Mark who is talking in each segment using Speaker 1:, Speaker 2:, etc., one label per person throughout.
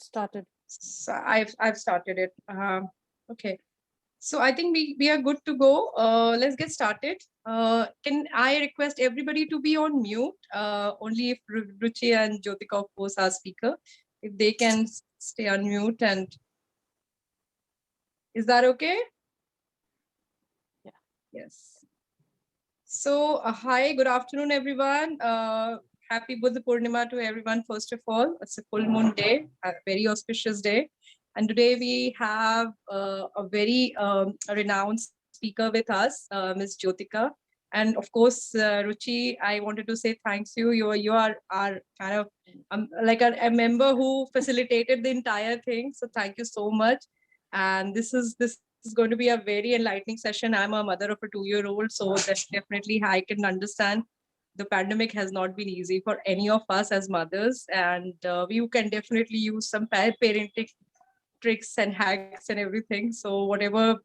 Speaker 1: started.
Speaker 2: So I've started it. Okay. So I think we are good to go. Let's get started. Can I request everybody to be on mute? Only if Ruchi and Jyotika, of course, are speaker. If they can stay on mute, and is that okay?
Speaker 1: Yeah.
Speaker 2: Yes. So hi, good afternoon, everyone. Happy Buddha Purnima to everyone. First of all, it's a full moon day, a very auspicious day. And today we have a very renowned speaker with us, Ms. Jyotika. And of course, Ruchi, I wanted to say thanks to you. You are our kind of like a member who facilitated the entire thing. So thank you so much. And this is going to be a very enlightening session. I'm a mother of a 2-year-old, so definitely I can understand the pandemic has not been easy for any of us as mothers, and we can definitely use some parenting tricks and hacks and everything. So whatever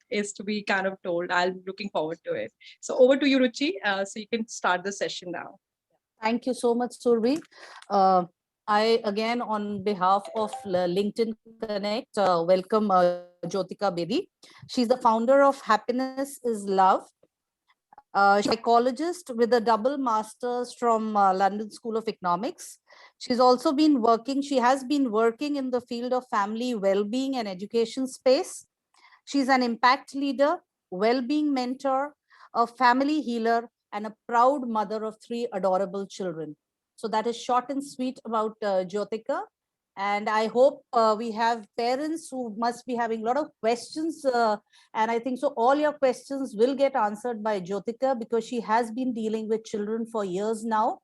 Speaker 2: is to be kind of told, I'm looking forward to it. So over to you, Ruchi. So you can start the session now.
Speaker 1: Thank you so much, Survi. I again, on behalf of LinkedIn Connect, welcome Jyotika Bedi. She's the founder of Happiness is Love. She's a psychologist with a double master's from London School of Economics. She has been working in the field of family well-being and education space. She's an impact leader, well-being mentor, a family healer, and a proud mother of 3 adorable children. So that is short and sweet about Jyotika. And I hope we have parents who must be having a lot of questions. And I think so all your questions will get answered by Jyotika because she has been dealing with children for years now.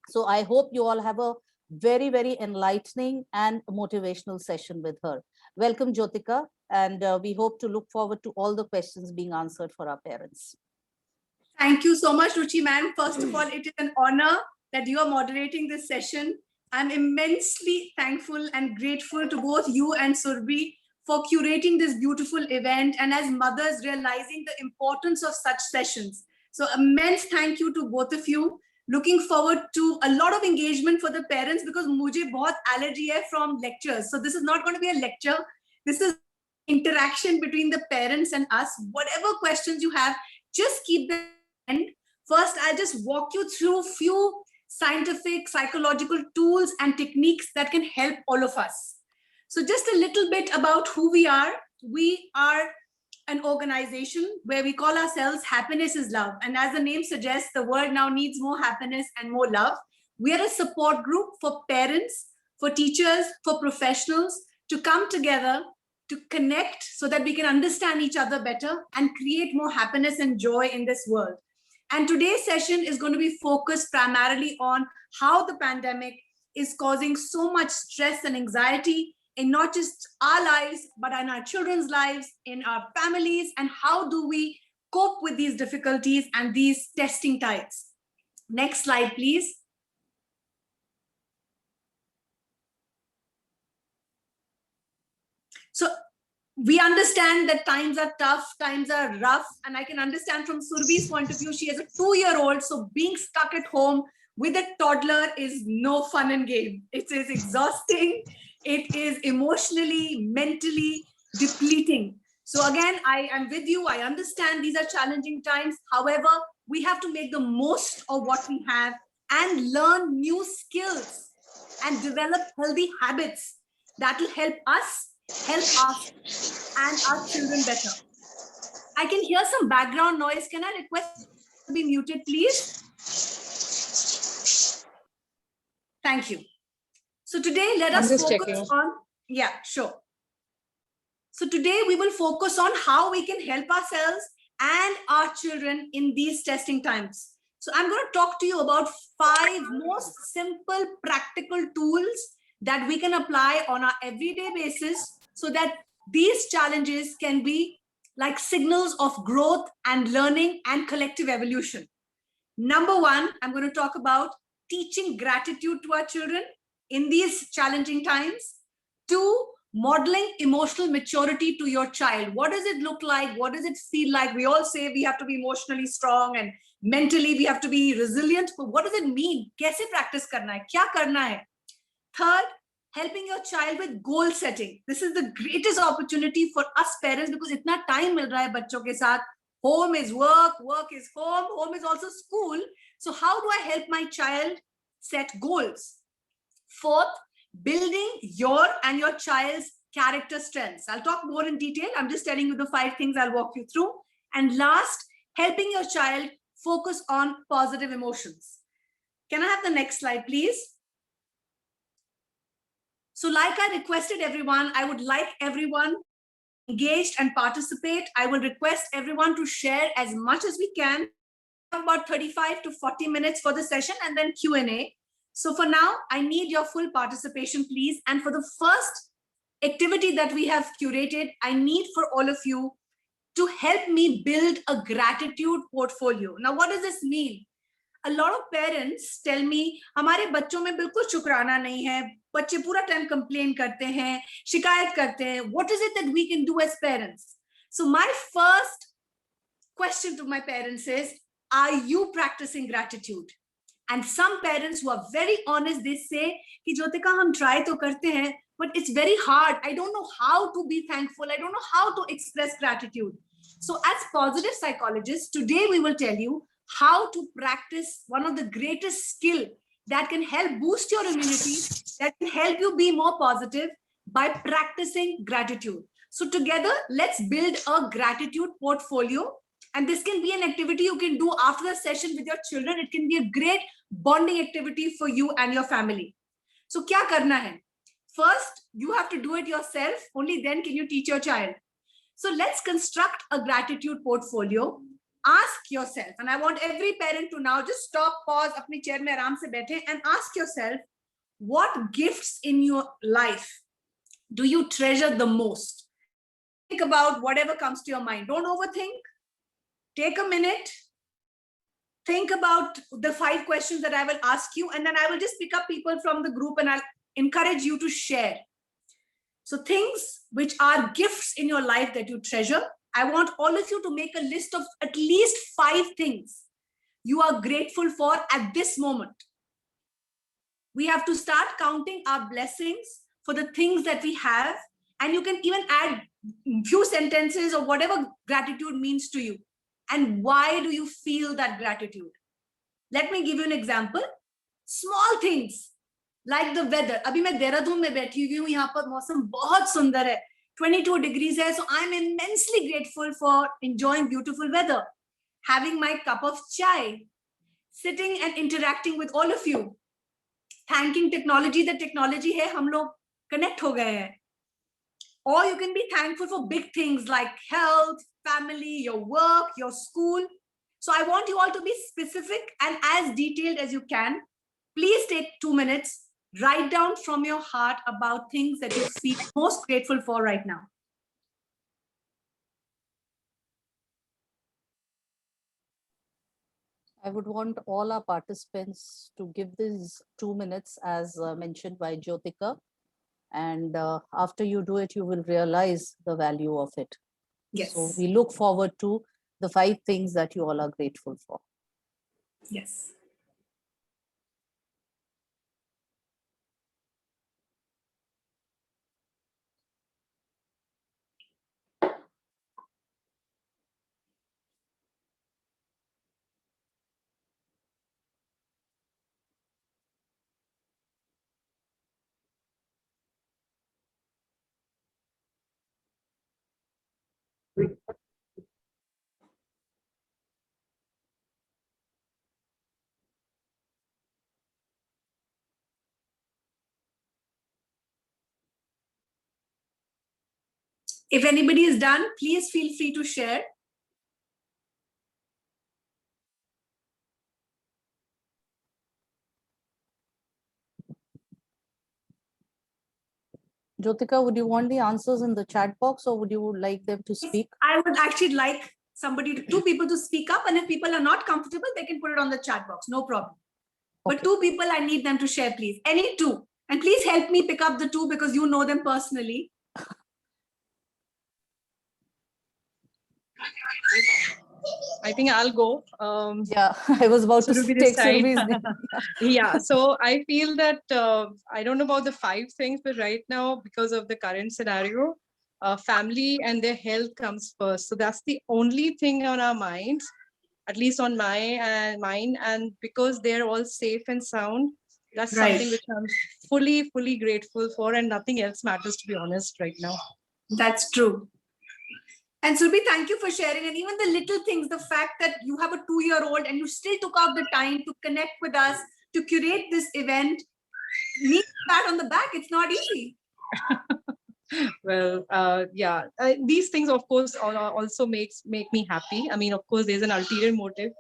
Speaker 1: So I hope you all have a very, very enlightening and motivational session with her. Welcome, Jyotika. And we hope to look forward to all the questions being answered for our parents.
Speaker 3: Thank you so much, Ruchi ma'am. First of all, it is an honor that you are moderating this session. I'm immensely thankful and grateful to both you and Surbi for curating this beautiful event, and as mothers realizing the importance of such sessions. So immense thank you to both of you. Looking forward to a lot of engagement for the parents because mujhe bahut allergy hai from lectures. So this is not going to be a lecture. This is interaction between the parents and us. Whatever questions you have, just keep them in mind. First, I'll just walk you through a few scientific, psychological tools and techniques that can help all of us. So just a little bit about who we are. We are an organization where we call ourselves Happiness is Love. And as the name suggests, the world now needs more happiness and more love. We are a support group for parents, for teachers, for professionals to come together to connect so that we can understand each other better and create more happiness and joy in this world. And today's session is going to be focused primarily on how the pandemic is causing so much stress and anxiety in not just our lives, but in our children's lives, in our families, and how do we cope with these difficulties and these testing times. Next slide, please. So we understand that times are tough, times are rough, and I can understand from Surbi's point of view, she has a 2-year-old, so being stuck at home with a toddler is no fun and game. It is exhausting. It is emotionally, mentally depleting. So again, I am with you. I understand these are challenging times. However, we have to make the most of what we have and learn new skills and develop healthy habits that will help us and our children better. I can hear some background noise. Can I request to be muted, please? Thank you. So today, let us focus on, yeah, sure. So today we will focus on how we can help ourselves and our children in these testing times. So I'm going to talk to you about 5 most simple, practical tools that we can apply on our everyday basis so that these challenges can be like signals of growth and learning and collective evolution. Number 1, I'm going to talk about teaching gratitude to our children in these challenging times. 2, modeling emotional maturity to your child. What does it look like? What does it feel like? We all say we have to be emotionally strong and mentally we have to be resilient, but what does it mean? Kaise practice karna hai? Kya karna hai? 3rd, helping your child with goal setting. This is the greatest opportunity for us parents because itna time mil raha hai bachon ke sath. Home is work, work is home, home is also school. So how do I help my child set goals? Fourth, building your and your child's character strengths. I'll talk more in detail. I'm just telling you the 5 things I'll walk you through. And last, helping your child focus on positive emotions. Can I have the next slide, please? So like I requested everyone, I would like everyone engaged and participate. I will request everyone to share as much as we can. About 35 to 40 minutes for the session and then Q&A. So for now, I need your full participation, please. And for the first activity that we have curated, I need for all of you to help me build a gratitude portfolio. Now, what does this mean? A lot of parents tell me, हमारे बच्चों में बिल्कुल शुक्राना नहीं है, बच्चे पूरा time complain करते हैं, शिकायत करते हैं. What is it that we can do as parents? So my first question to my parents is, are you practicing gratitude? And some parents who are very honest, they say, कि ज्योतिका हम try तो करते हैं, but it's very hard. I don't know how to be thankful. I don't know how to express gratitude. So as positive psychologists, today we will tell you how to practice one of the greatest skill that can help boost your immunity, that can help you be more positive by practicing gratitude. So together, let's build a gratitude portfolio. And this can be an activity you can do after the session with your children. It can be a great bonding activity for you and your family. So kya karna hai? First, you have to do it yourself. Only then can you teach your child. So let's construct a gratitude portfolio. Ask yourself, and I want every parent to now just stop, pause, apni chair mein aaram se baithe and ask yourself, what gifts in your life do you treasure the most? Think about whatever comes to your mind. Don't overthink. Take a minute. Think about the 5 questions that I will ask you, and then I will just pick up people from the group and I'll encourage you to share. So things which are gifts in your life that you treasure, I want all of you to make a list of at least 5 things you are grateful for at this moment. We have to start counting our blessings for the things that we have, and you can even add few sentences or whatever gratitude means to you. And why do you feel that gratitude? Let me give you an example. Small things like the weather. अभी मैं देहरादून में बैठी हुई हूँ, यहाँ पर मौसम बहुत सुंदर है, 22 degrees है, so I'm immensely grateful for enjoying beautiful weather, having my cup of chai, sitting and interacting with all of you, thanking technology. The technology है, हम लोग connect हो गए हैं. Or you can be thankful for big things like health, family, your work, your school. So I want you all to be specific and as detailed as you can. Please take 2 minutes. Write down from your heart about things that you feel most grateful for right now.
Speaker 1: I would want all our participants to give these 2 minutes as mentioned by Jyotika. And after you do it, you will realize the value of it.
Speaker 3: Yes.
Speaker 1: So we look forward to the 5 things that you all are grateful for.
Speaker 3: Yes. If anybody is done, please feel free to share.
Speaker 1: Jyotika, would you want the answers in the chat box or would you like them to speak?
Speaker 3: I would actually like somebody, 2 people to speak up, and if people are not comfortable, they can put it on the chat box, no problem.
Speaker 1: Okay.
Speaker 3: But 2 people, I need them to share, please. Any 2. And please help me pick up the 2 because you know them personally.
Speaker 2: I think I'll go.
Speaker 1: Yeah, I was about to
Speaker 2: Surabhi this
Speaker 1: take
Speaker 2: time.
Speaker 1: Surabhi's name.
Speaker 2: Yeah, so I feel that I don't know about the 5 things, but right now, because of the current scenario, family and their health comes first. So that's the only thing on our minds, at least on my mind. And because they're all safe and sound, that's
Speaker 3: Right.
Speaker 2: something which I'm fully grateful for, and nothing else matters, to be honest, right now.
Speaker 3: That's true. And Surabhi, thank you for sharing. And even the little things, the fact that you have a 2-year-old and you still took out the time to connect with us, to curate this event, need a pat on the back. It's not easy.
Speaker 2: Well, yeah, these things, of course, also make me happy. I mean, of course, there's an ulterior motive,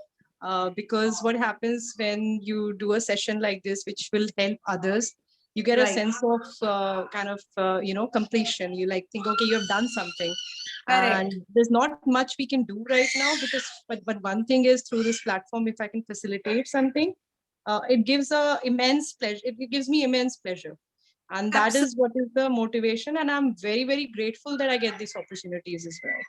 Speaker 2: because what happens when you do a session like this, which will help others, you get a
Speaker 3: Right.
Speaker 2: sense of completion. You like think, okay, you have done something,
Speaker 3: Correct.
Speaker 2: and there's not much we can do right now, because but one thing is, through this platform, if I can facilitate something, it gives a immense pleasure. It gives me immense pleasure. And that is what is the motivation. And I'm very grateful that I get these opportunities as well.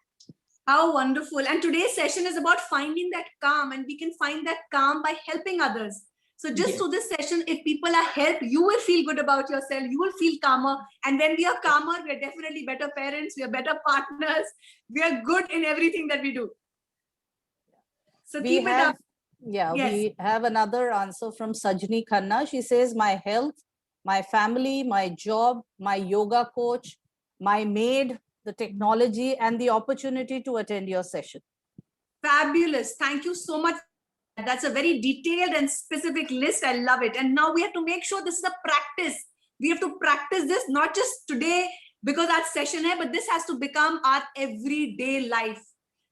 Speaker 3: How wonderful. And today's session is about finding that calm, and we can find that calm by helping others. So just
Speaker 2: Yes.
Speaker 3: through this session, if people are helped, you will feel good about yourself. You will feel calmer. And when we are calmer, we are definitely better parents. We are better partners. We are good in everything that we do. So
Speaker 1: We
Speaker 3: keep it
Speaker 1: have,
Speaker 3: up.
Speaker 1: yeah,
Speaker 3: Yes.
Speaker 1: we have another answer from Sajni Khanna. She says, my health, my family, my job, my yoga coach, my maid, the technology, and the opportunity to attend your session.
Speaker 3: Fabulous. Thank you so much. That's a very detailed and specific list. I love it. And now we have to make sure this is a practice. We have to practice this not just today because our session hai, but this has to become our everyday life.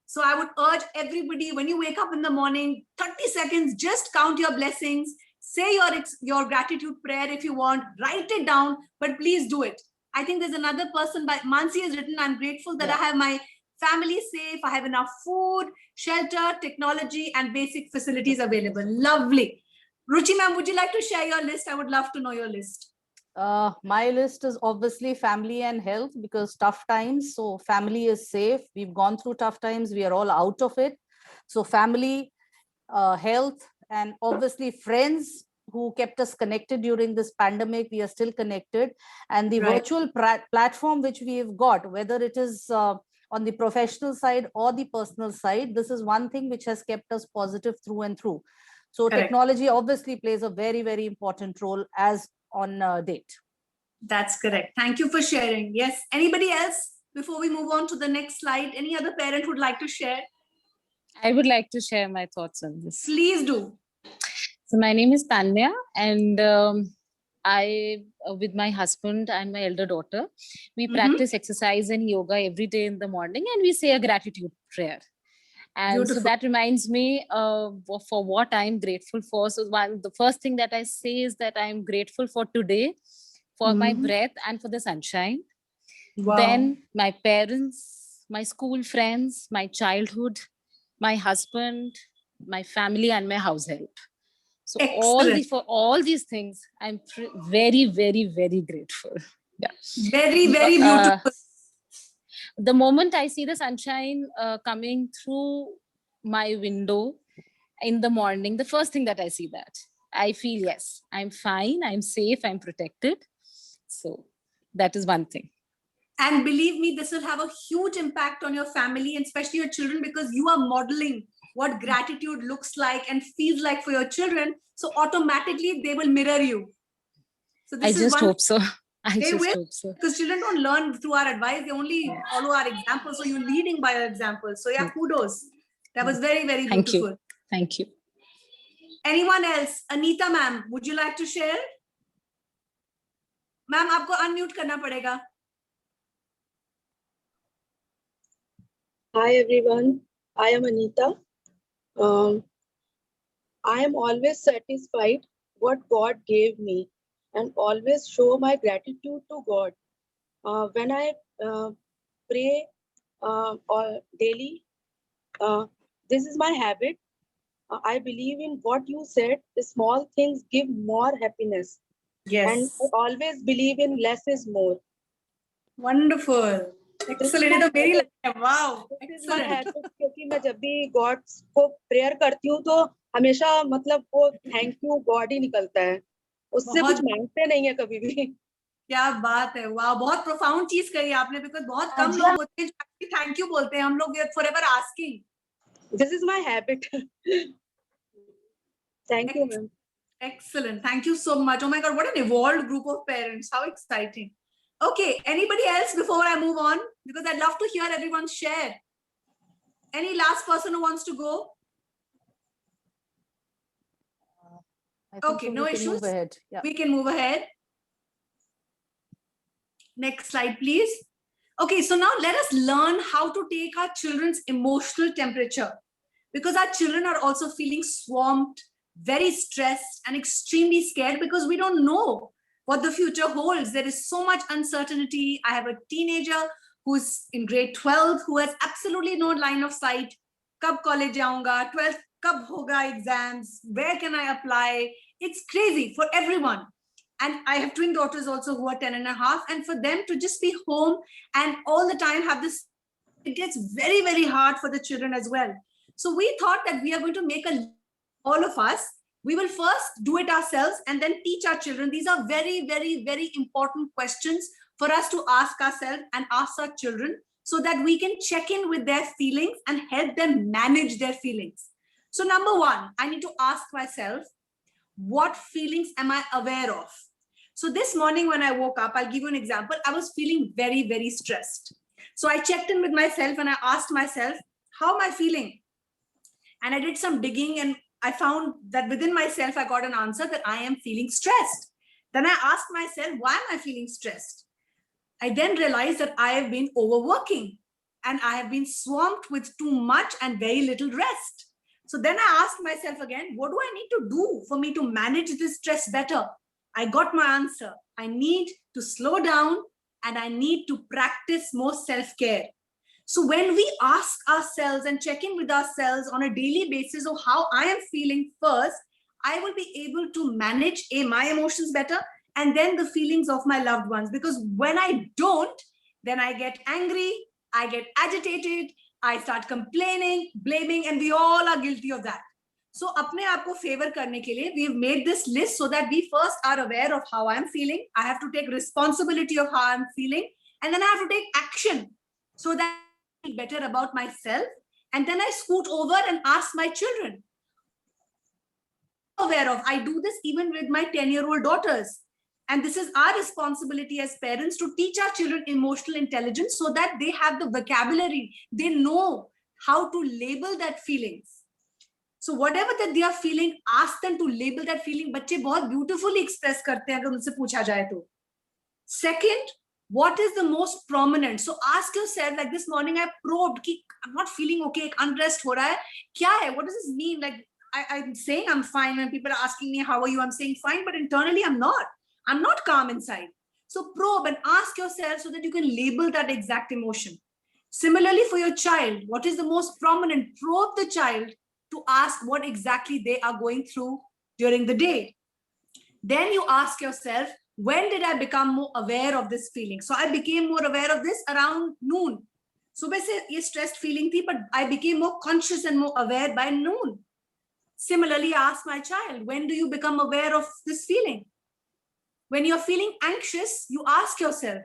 Speaker 3: So I would urge everybody, when you wake up in the morning, 30 seconds, just count your blessings, say your gratitude prayer if you want, write it down, but please do it. I think there's another person, by Mansi has written, I'm grateful that I have my family safe, I have enough food, shelter, technology, and basic facilities available. Lovely. Ruchi ma'am, would you like to share your list? I would love to know your list.
Speaker 1: My list is obviously family and health, because tough times. So family is safe. We've gone through tough times. We are all out of it. So family, health, and obviously friends who kept us connected during this pandemic. We are still connected. And the
Speaker 3: Right.
Speaker 1: virtual platform which we have got, whether it is on the professional side or the personal side, this is one thing which has kept us positive through and through. So
Speaker 3: Correct.
Speaker 1: technology obviously plays a very important role as on date.
Speaker 3: That's correct. Thank you for sharing. Yes. Anybody else before we move on to the next slide? Any other parent who'd like to share?
Speaker 4: I would like to share my thoughts on this.
Speaker 3: Please do.
Speaker 4: So my name is Tanya, and I, with my husband and my elder daughter, we practice exercise and yoga every day in the morning, and we say a gratitude prayer. And
Speaker 3: Beautiful.
Speaker 4: so that reminds me for what I'm grateful for. So the first thing that I say is that I'm grateful for today, for my breath and for the sunshine.
Speaker 3: Wow.
Speaker 4: Then my parents, my school friends, my childhood, my husband, my family, and my house help. So
Speaker 3: Excellent.
Speaker 4: for all these things, I'm very grateful. Yeah.
Speaker 3: Very beautiful.
Speaker 4: The moment I see the sunshine coming through my window in the morning, the first thing that I see, that I feel, yes, I'm fine, I'm safe, I'm protected. So that is one thing.
Speaker 3: And believe me, this will have a huge impact on your family and especially your children, because you are modeling what gratitude looks like and feels like for your children. So automatically they will mirror you. So this
Speaker 4: I just hope so.
Speaker 3: They will,
Speaker 4: hope so.
Speaker 3: because children don't learn through our advice. They only follow our example. So you're leading by your example. So yeah, kudos. That was very beautiful.
Speaker 4: Thank you.
Speaker 3: Anyone else? Anita ma'am, would you like to share? Ma'am, aapko unmute karna padega.
Speaker 5: Hi everyone, I am Anita. I am always satisfied what God gave me and always show my gratitude to God. When I pray or daily, this is my habit. I believe in what you said, the small things give more happiness.
Speaker 3: Yes.
Speaker 5: And I always believe in less is more.
Speaker 3: Wonderful. Excellent. ये तो मेरी line है. Wow.
Speaker 5: This is my
Speaker 3: Excellent.
Speaker 5: habit, क्योंकि मैं जब भी God को prayer करती हूँ तो हमेशा मतलब वो थैंक यू गॉड ही निकलता है, उससे कुछ
Speaker 3: बहुत
Speaker 5: मांगते नहीं है कभी भी.
Speaker 3: क्या बात है. वाह, बहुत प्रोफाउंड चीज कही आपने, बिकॉज बहुत कम लोग होते हैं जो थैंक यू बोलते हैं. हम लोग forever asking.
Speaker 5: This is my habit. Thank you, ma'am.
Speaker 3: Excellent. Thank you so much. Oh my God, what an evolved group of parents. How exciting. Okay, anybody else before I move on? Because I'd love to hear everyone share. Any last person who wants to go?
Speaker 1: I think
Speaker 3: Okay,
Speaker 1: so
Speaker 3: no
Speaker 1: we can move
Speaker 3: issues.
Speaker 1: ahead. Yeah.
Speaker 3: We can move ahead. Next slide, please. Okay, so now let us learn how to take our children's emotional temperature, because our children are also feeling swamped, very stressed, and extremely scared because we don't know what the future holds. There is so much uncertainty. I have a teenager who's in grade 12 who has absolutely no line of sight. Kab college jaunga, 12th, kab hoga exams, where can I apply? It's crazy for everyone. And I have twin daughters also who are 10 and a half. And for them to just be home and all the time have this, it gets very, very hard for the children as well. So we thought that we are going to make all of us, we will first do it ourselves and then teach our children. These are very, very, very important questions for us to ask ourselves and ask our children, so that we can check in with their feelings and help them manage their feelings. So number one, I need to ask myself, what feelings am I aware of? So this morning when I woke up, I'll give you an example. I was feeling very, very stressed. So I checked in with myself and I asked myself, how am I feeling? And I did some digging and I found that within myself, I got an answer that I am feeling stressed. Then I asked myself, why am I feeling stressed? I then realized that I have been overworking and I have been swamped with too much and very little rest. So then I asked myself again, what do I need to do for me to manage this stress better? I got my answer. I need to slow down and I need to practice more self-care. So when we ask ourselves and check in with ourselves on a daily basis of how I am feeling first, I will be able to manage my emotions better and then the feelings of my loved ones. Because when I don't, then I get angry, I get agitated, I start complaining, blaming, and we all are guilty of that. So apne aap ko favor karne ke liye, we've made this list so that we first are aware of how I'm feeling. I have to take responsibility of how I'm feeling, and then I have to take action so that I feel better about myself. And then I scoot over and ask my children. Aware of, I do this even with my 10-year-old daughters. And this is our responsibility as parents to teach our children emotional intelligence so that they have the vocabulary, they know how to label that feelings. So whatever that they are feeling, ask them to label that feeling. बच्चे बहुत beautifully express करते हैं अगर उनसे पूछा जाए तो. Second, what is the most prominent? So ask yourself, like this morning I probed कि I'm not feeling okay, unrest हो रहा है. क्या है? What does this mean? Like I'm saying I'm fine when people are asking me how are you, I'm saying fine, but internally I'm not. I'm not calm inside. So probe and ask yourself so that you can label that exact emotion. Similarly for your child, what is the most prominent? Probe the child to ask what exactly they are going through during the day. Then you ask yourself, when did I become more aware of this feeling? So I became more aware of this around noon. सुबह से ये stressed feeling थी, but I became more conscious and more aware by noon. Similarly, I ask my child, when do you become aware of this feeling? When you're feeling anxious, you ask yourself,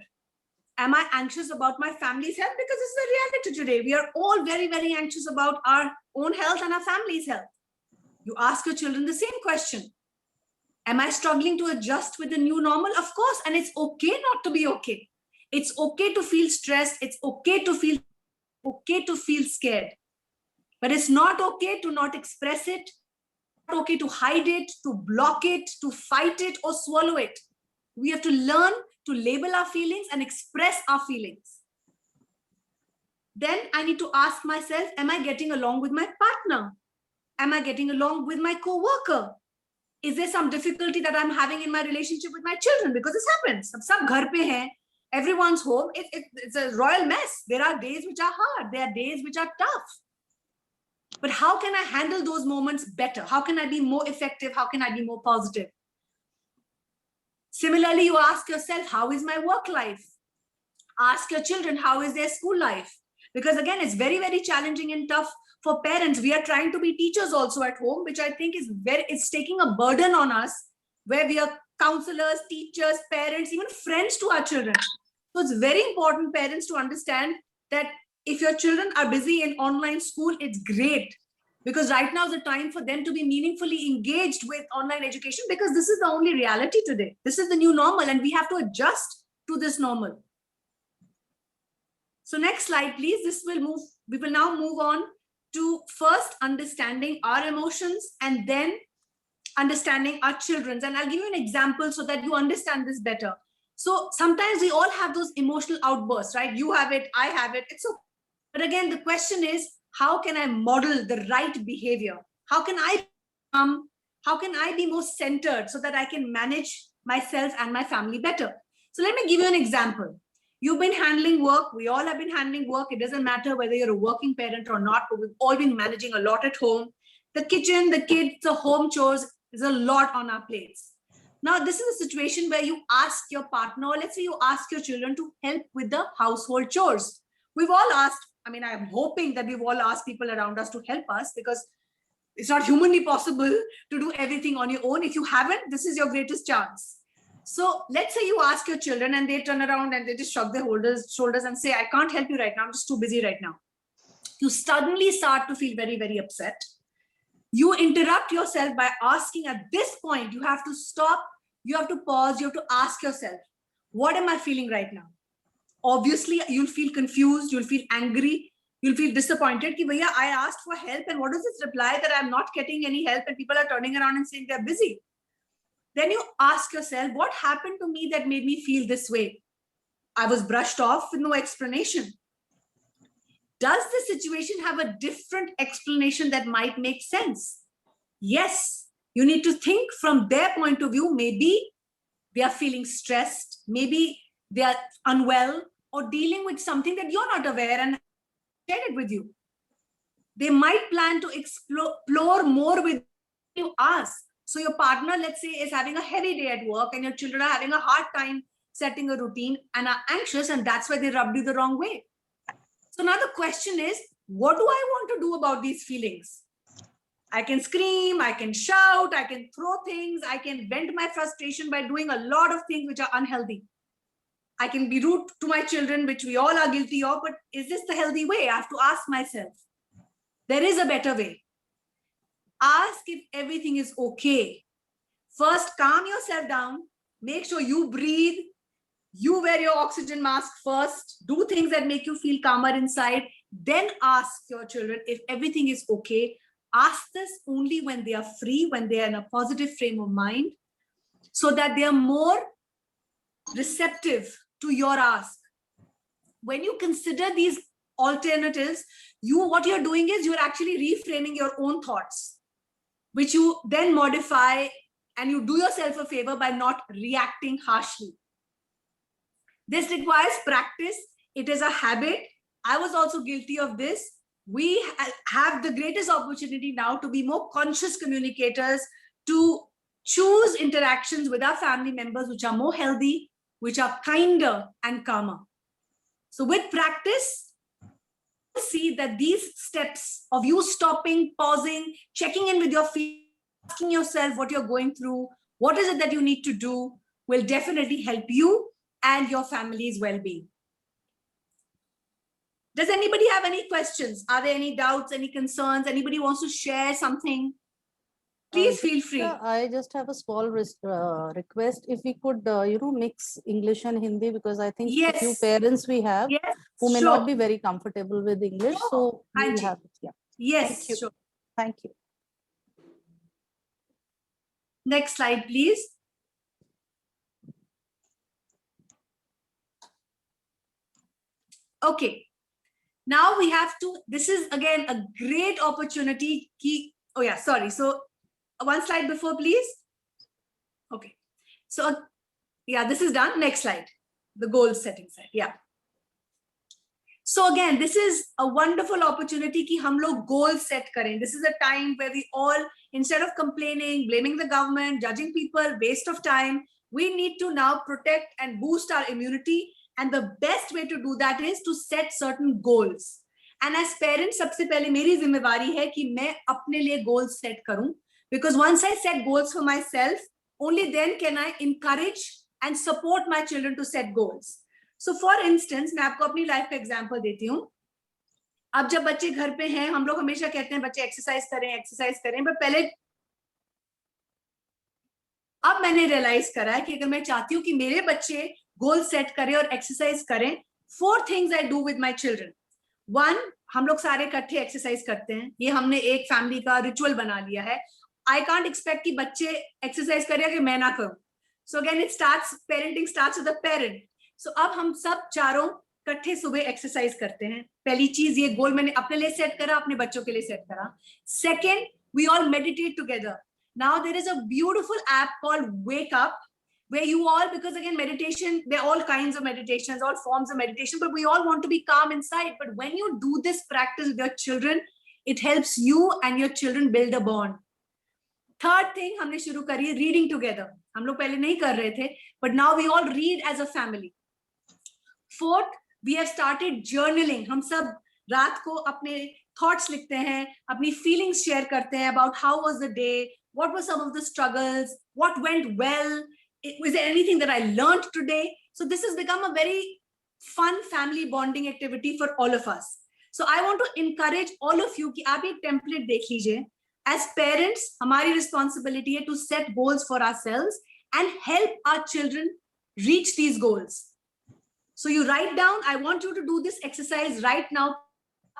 Speaker 3: am I anxious about my family's health? Because it's the reality today. We are all very, very anxious about our own health and our family's health. You ask your children the same question. Am I struggling to adjust with the new normal? Of course, and it's okay not to be okay. It's okay to feel stressed. It's okay to feel scared. But it's not okay to not express it. It's not okay to hide it, to block it, to fight it, or swallow it. We have to learn to label our feelings and express our feelings. Then I need to ask myself, am I getting along with my partner? Am I getting along with my co-worker? Is there some difficulty that I'm having in my relationship with my children? Because this happens. Sab ghar pe hain, everyone's home. It's a royal mess. There are days which are hard. There are days which are tough. But how can I handle those moments better? How can I be more effective? How can I be more positive? Similarly, you ask yourself, how is my work life? Ask your children, how is their school life? Because again, it's very, very challenging and tough for parents. We are trying to be teachers also at home, which I think is it's taking a burden on us, where we are counselors, teachers, parents, even friends to our children. So it's very important, parents, to understand that if your children are busy in online school, it's great, because right now is the time for them to be meaningfully engaged with online education, because this is the only reality today. This is the new normal, and we have to adjust to this normal. So next slide, please. We will now move on to first understanding our emotions and then understanding our children's. And I'll give you an example so that you understand this better. So sometimes we all have those emotional outbursts, right? You have it, I have it. It's okay. But again, the question is, how can I model the right behavior? How can I be more centered so that I can manage myself and my family better? So let me give you an example. You've been handling work. We all have been handling work. It doesn't matter whether you're a working parent or not, but we've all been managing a lot at home. The kitchen, the kids, the home chores, there's a lot on our plates. Now, this is a situation where you ask your partner, or let's say you ask your children to help with the household chores. We've all asked, I mean, I'm hoping that we've all asked people around us to help us, because it's not humanly possible to do everything on your own. If you haven't, this is your greatest chance. So let's say you ask your children and they turn around and they just shrug their shoulders and say, I can't help you right now. I'm just too busy right now. You suddenly start to feel very, very upset. You interrupt yourself by asking. At this point, you have to stop. You have to pause. You have to ask yourself, what am I feeling right now? Obviously, you'll feel confused. You'll feel angry. You'll feel disappointed. Ki, Bhaiya, I asked for help, and what does this reply that I'm not getting any help, and people are turning around and saying they're busy? Then you ask yourself, what happened to me that made me feel this way? I was brushed off with no explanation. Does the situation have a different explanation that might make sense? Yes, you need to think from their point of view. Maybe they are feeling stressed. Maybe they are unwell or dealing with something that you're not aware and share it with you. They might plan to explore more with you. Ask. So your partner, let's say, is having a heavy day at work and your children are having a hard time setting a routine and are anxious, and that's why they rubbed you the wrong way. So now the question is, what do I want to do about these feelings? I can scream, I can shout, I can throw things, I can vent my frustration by doing a lot of things which are unhealthy. I can be rude to my children, which we all are guilty of, but is this the healthy way? I have to ask myself. There is a better way. Ask if everything is okay. First, calm yourself down. Make sure you breathe. You wear your oxygen mask first. Do things that make you feel calmer inside. Then ask your children if everything is okay. Ask this only when they are free, when they are in a positive frame of mind, so that they are more receptive to your ask. When you consider these alternatives, what you're doing is you're actually reframing your own thoughts, which you then modify, and you do yourself a favor by not reacting harshly. This requires practice. It is a habit. I was also guilty of this. We have the greatest opportunity now to be more conscious communicators, to choose interactions with our family members which are more healthy, which are kinder and calmer. So with practice, see that these steps of you stopping, pausing, checking in with your feet, asking yourself what you're going through, what is it that you need to do, will definitely help you and your family's well-being. Does anybody have any questions? Are there any doubts, any concerns? Anybody wants to share something? Please feel free.
Speaker 1: I just have a small request. If we could, mix English and Hindi, because I think a few parents we have who may not be very comfortable with English. So we'll have it. Yeah.
Speaker 3: Yes.
Speaker 1: Thank you.
Speaker 3: Sure.
Speaker 1: Thank you.
Speaker 3: Next slide, please. Okay. Now we have to, this is again a great opportunity. Oh yeah, sorry. So one slide before, please. Okay. So yeah, this is done. Next slide. The goal setting slide. Yeah. So again, this is a wonderful opportunity ki hum log goal set karen. This is a time where we all, instead of complaining, blaming the government, judging people, waste of time, we need to now protect and boost our immunity And the best way to do that is to set certain goals. And as parents, सबसे पहले मेरी जिम्मेवारी है कि मैं अपने लिए goals set करूं. Because once I set goals for myself, only then can I encourage and support my children to set goals. So for instance, मैं आपको अपनी life का example देती हूँ. अब जब बच्चे घर पे हैं, हम लोग हमेशा कहते हैं बच्चे एक्सरसाइज करें, but पहले अब मैंने रियलाइज करा है कि अगर मैं चाहती हूँ कि मेरे बच्चे गोल सेट करें और एक्सरसाइज करें, 4 things I do with my children. 1, हम लोग सारे इकट्ठे एक्सरसाइज करते हैं. ये हमने एक फैमिली का रिचुअल बना लिया है. I can't expect कि बच्चे एक्सरसाइज करें कि मैं ना करूं. So again, parenting starts with the parent. So अब हम सब चारों इकट्ठे सुबह एक्सरसाइज करते हैं. पहली चीज, ये गोल मैंने अपने लिए सेट करा, अपने बच्चों के लिए सेट करा. Second, we all meditate together. Now there is a beautiful app called Wake Up, where you all, because again, meditation, there are all kinds of meditations, all forms of meditation, but we all want to be calm inside. But when you do this practice with your children, it helps you and your children build a bond. Third thing, हमने शुरू करी है reading together. हम लोग पहले नहीं कर रहे थे, but now we all read as a family. Fourth, we have started journaling. हम सब रात को अपने thoughts लिखते हैं, अपनी feelings share करते हैं about how was the day, what were some of the struggles, what went well, was there anything that I learned today? So this has become a very fun family bonding activity for all of us. So I want to encourage all of you कि आप एक template देख लीजिए. As parents, हमारी responsibility है to set goals for ourselves and help our children reach these goals. So you write down, I want you to do this exercise right now.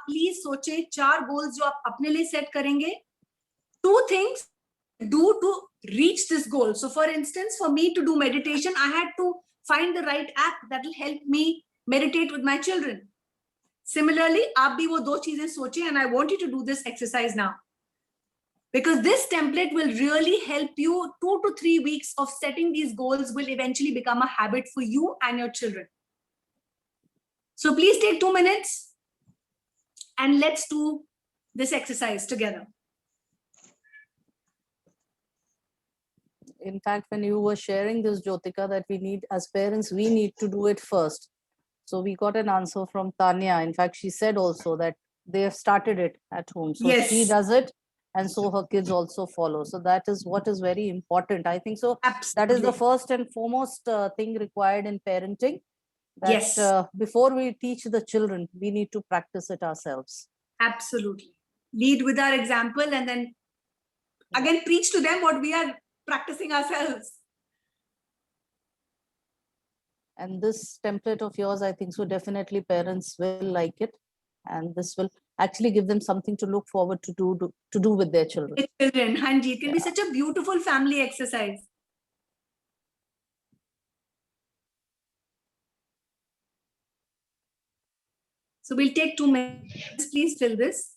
Speaker 3: Please सोचे 4 goals जो आप अपने लिए set करेंगे. 2 things do to reach this goal. So for instance, for me to do meditation, I had to find the right app that will help me meditate with my children. Similarly, आप भी वो 2 चीजें सोचें, and I want you to do this exercise now. Because this template will really help you. 2 to 3 weeks of setting these goals will eventually become a habit for you and your children. So please take 2 minutes and let's do this exercise together.
Speaker 1: In fact, when you were sharing this, Jyotika, that we need, as parents, we need to do it first. So we got an answer from Tanya. In fact, she said also that they have started it at home. So
Speaker 3: Yes.
Speaker 1: she does it, and so her kids also follow. So that is what is very important. I think so.
Speaker 3: Absolutely.
Speaker 1: That is the first and foremost thing required in parenting. That
Speaker 3: Yes.
Speaker 1: Before we teach the children, we need to practice it ourselves.
Speaker 3: Absolutely. Lead with our example and then again preach to them what we are practicing ourselves.
Speaker 1: And this template of yours, I think so definitely parents will like it. And this will actually give them something to look forward to do with their children.
Speaker 3: Children, Hanji, it can be such a beautiful family exercise. So we'll take 2 minutes. Please fill this.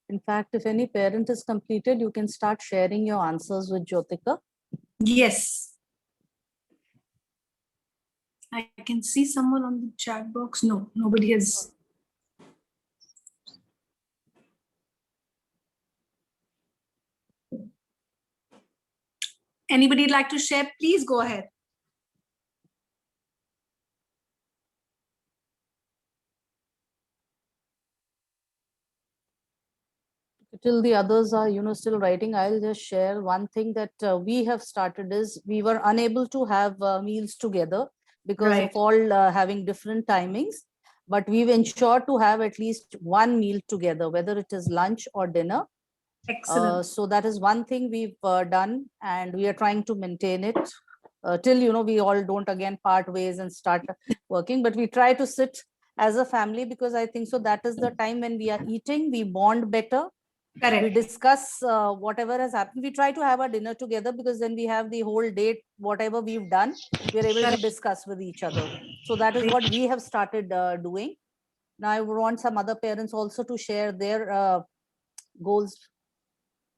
Speaker 1: In fact, if any parent is completed, you can start sharing your answers with Jyotika.
Speaker 3: Yes. I can see someone on the chat box. No, nobody has. Anybody like to share? Please go ahead.
Speaker 1: Till the others are, still writing, I'll just share one thing that we have started is we were unable to have meals together because
Speaker 3: Right.
Speaker 1: of all having different timings. but we've ensured to have at least one meal together, whether it is lunch or dinner.
Speaker 3: Excellent.
Speaker 1: So that is one thing we've done, and we are trying to maintain it till, we all don't again part ways and start working, but we try to sit as a family, because I think so that is the time when we are eating, we bond better. We
Speaker 3: Correct.
Speaker 1: discuss whatever has happened. We try to have a dinner together, because then we have the whole day, whatever we've done, we're able to
Speaker 3: Correct.
Speaker 1: discuss with each other. So that is what we have started doing. Now I want some other parents also to share their goals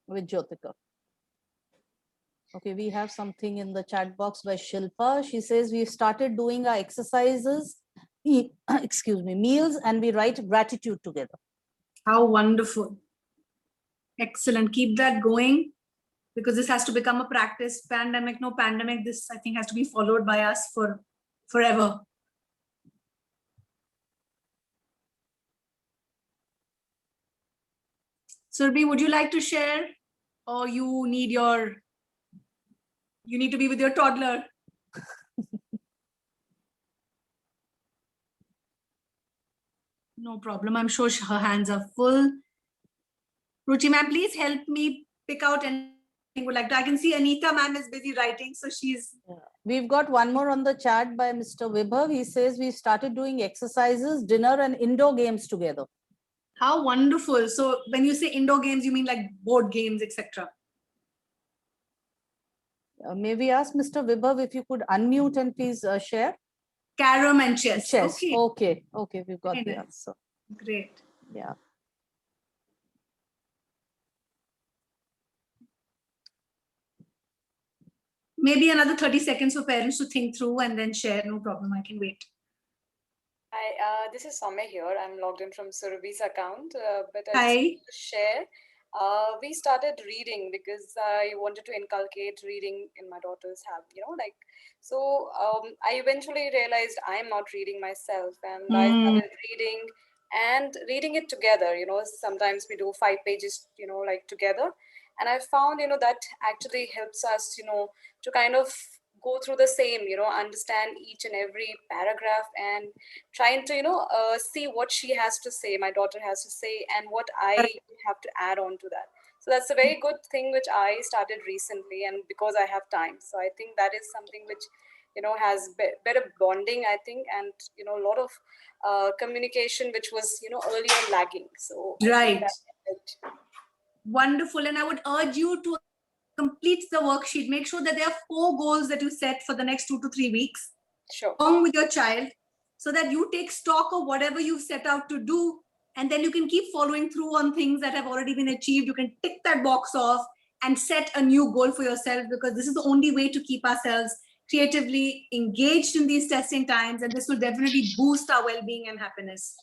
Speaker 1: with Jyotika. Okay, we have something in the chat box by Shilpa. She says we've started doing our exercises, excuse me, meals, and we write gratitude together.
Speaker 3: How wonderful. Excellent. Keep that going, because this has to become a practice. Pandemic, no pandemic, this I think has to be followed by us for forever. Surbhi, would you like to share, or you need to be with your toddler? No problem. I'm sure her hands are full. Ruchi ma'am, please help me pick out anything you would like to. I can see Anita ma'am is busy writing, so she's.
Speaker 1: We've got one more on the chat by Mr. Vibhav. He says we started doing exercises, dinner, and indoor games together.
Speaker 3: How wonderful. So when you say indoor games, you mean like board games, etc.
Speaker 1: May we ask Mr. Vibhav if you could unmute and please share?
Speaker 3: Carom and chess.
Speaker 1: Chess.
Speaker 3: Okay.
Speaker 1: Okay, we've got
Speaker 3: Very
Speaker 1: the
Speaker 3: nice.
Speaker 1: answer.
Speaker 3: Great.
Speaker 1: Yeah.
Speaker 3: Maybe another 30 seconds for parents to think through and then share. No problem. I can wait.
Speaker 6: Hi, this is Soumya here. I'm logged in from Surabhi's account, but I just
Speaker 3: Hi.
Speaker 6: wanted to share. We started reading because I wanted to inculcate reading in my daughter's habit. So I eventually realized I'm not reading myself, and I started reading it together. Sometimes we do 5 pages, together, and I found that actually helps us, to kind of go through the same, understand each and every paragraph and trying to, see what she has to say, my daughter has to say, and what I have to add on to that. So that's a very good thing which I started recently, and because I have time. So I think that is something which, has better bonding, I think, and, a lot of communication, which was, earlier lagging. So I think
Speaker 3: Right.
Speaker 6: that helped.
Speaker 3: Wonderful. And I would urge you to complete the worksheet. Make sure that there are 4 goals that you set for the next 2 to 3 weeks.
Speaker 6: Sure.
Speaker 3: Along with your child, so that you take stock of whatever you've set out to do, and then you can keep following through on things that have already been achieved. You can tick that box off and set a new goal for yourself, because this is the only way to keep ourselves creatively engaged in these testing times, and this will definitely boost our well-being and happiness.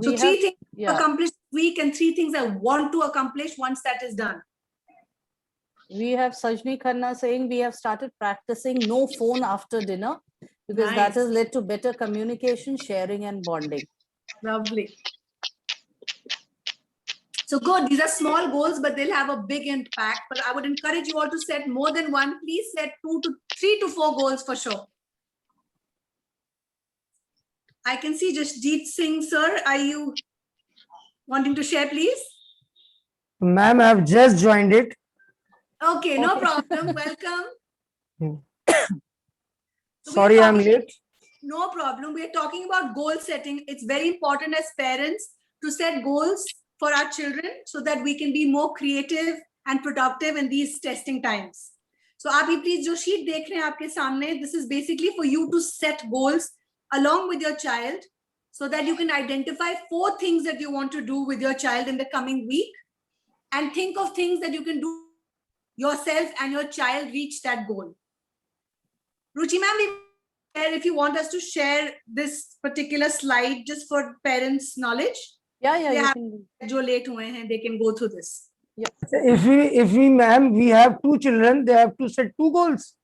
Speaker 3: So
Speaker 1: We
Speaker 3: 3
Speaker 1: have-
Speaker 3: things
Speaker 1: yeah.
Speaker 3: accomplished this week and 3 things I want to accomplish once that is done.
Speaker 1: We have Sajni Khanna saying we have started practicing no phone after dinner, because that
Speaker 3: Nice.
Speaker 1: has led to better communication, sharing, and bonding.
Speaker 3: Lovely. So good. These are small goals, but they'll have a big impact. But I would encourage you all to set more than one. Please set 3 to 4 goals for sure. I can see Jasdeep Singh, sir. Are you wanting to share, please?
Speaker 7: Ma'am, I have just joined it.
Speaker 3: Okay, no
Speaker 1: Okay.
Speaker 3: problem. Welcome. So
Speaker 7: Sorry, I'm late.
Speaker 3: No problem. We're talking about goal setting. It's very important as parents to set goals for our children so that we can be more creative and productive in these testing times. So आप ये please जो sheet देख रहे हैं आपके सामने, this is basically for you to set goals along with your child so that you can identify 4 things that you want to do with your child in the coming week, and think of things that you can do yourself and your child reach that goal. Ruchi ma'am, if you want us to share this particular slide just for parents' knowledge,
Speaker 1: Yeah,
Speaker 3: they
Speaker 1: you
Speaker 3: have
Speaker 1: can.
Speaker 3: जो late हुए हैं, they can go through this.
Speaker 7: If we, ma'am, we have 2 children, they have to set 2 goals.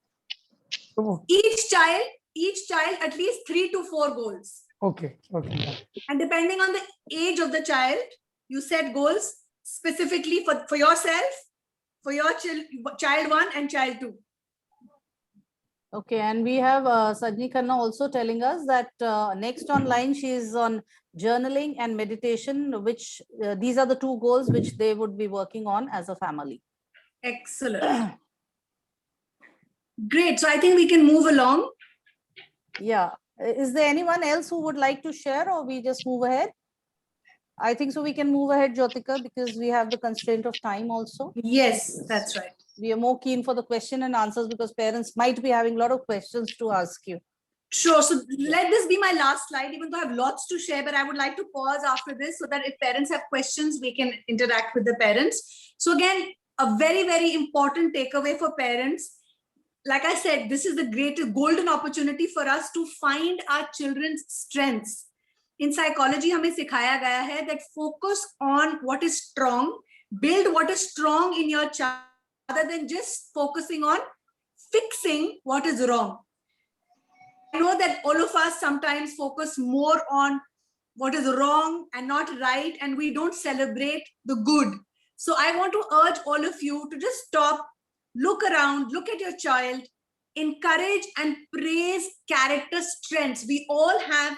Speaker 7: So,
Speaker 3: Each child at least 3 to 4 goals.
Speaker 7: okay.
Speaker 3: And depending on the age of the child, you set goals specifically for yourself, for your child 1 and child 2.
Speaker 1: Okay, and we have Sajni Khanna also telling us that next online she is on journaling and meditation, which these are the two goals which they would be working on as a family.
Speaker 3: Excellent. Great. So I think we can move along.
Speaker 1: Yeah. Is there anyone else who would like to share, or we just move ahead? I think so we can move ahead, Jyotika, because we have the constraint of time also.
Speaker 3: Yes, that's right.
Speaker 1: We are more keen for the question and answers because parents might be having a lot of questions to ask you.
Speaker 3: Sure. So let this be my last slide, even though I have lots to share, but I would like to pause after this so that if parents have questions, we can interact with the parents. So again, a very, very important takeaway for parents. Like I said, this is the greatest golden opportunity for us to find our children's strengths. In psychology, हमें सिखाया गया है that focus on what is strong, build what is strong in your child, rather than just focusing on fixing what is wrong. I know that all of us sometimes focus more on what is wrong and not right, and we don't celebrate the good. So I want to urge all of you to just stop, look around, look at your child, encourage and praise character strengths. We all have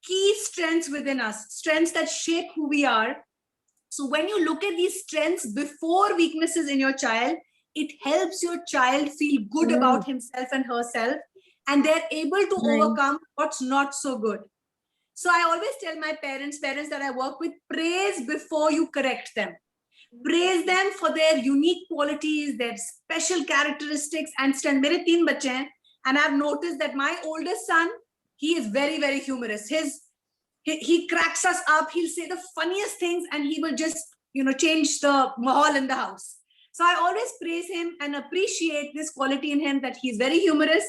Speaker 3: key strengths within us, strengths that shape who we are. So when you look at these strengths before weaknesses in your child, it helps your child feel good about himself and herself, and they're able to overcome what's not so good. So I always tell my parents that I work with, praise before you correct them. Praise them for their unique qualities, their special characteristics and strength. मेरे 3 बच्चे हैं, and I've noticed that my oldest son, he is very, very humorous. He cracks us up. He'll say the funniest things, and he will just, change the mahal in the house. So I always praise him and appreciate this quality in him, that he's very humorous.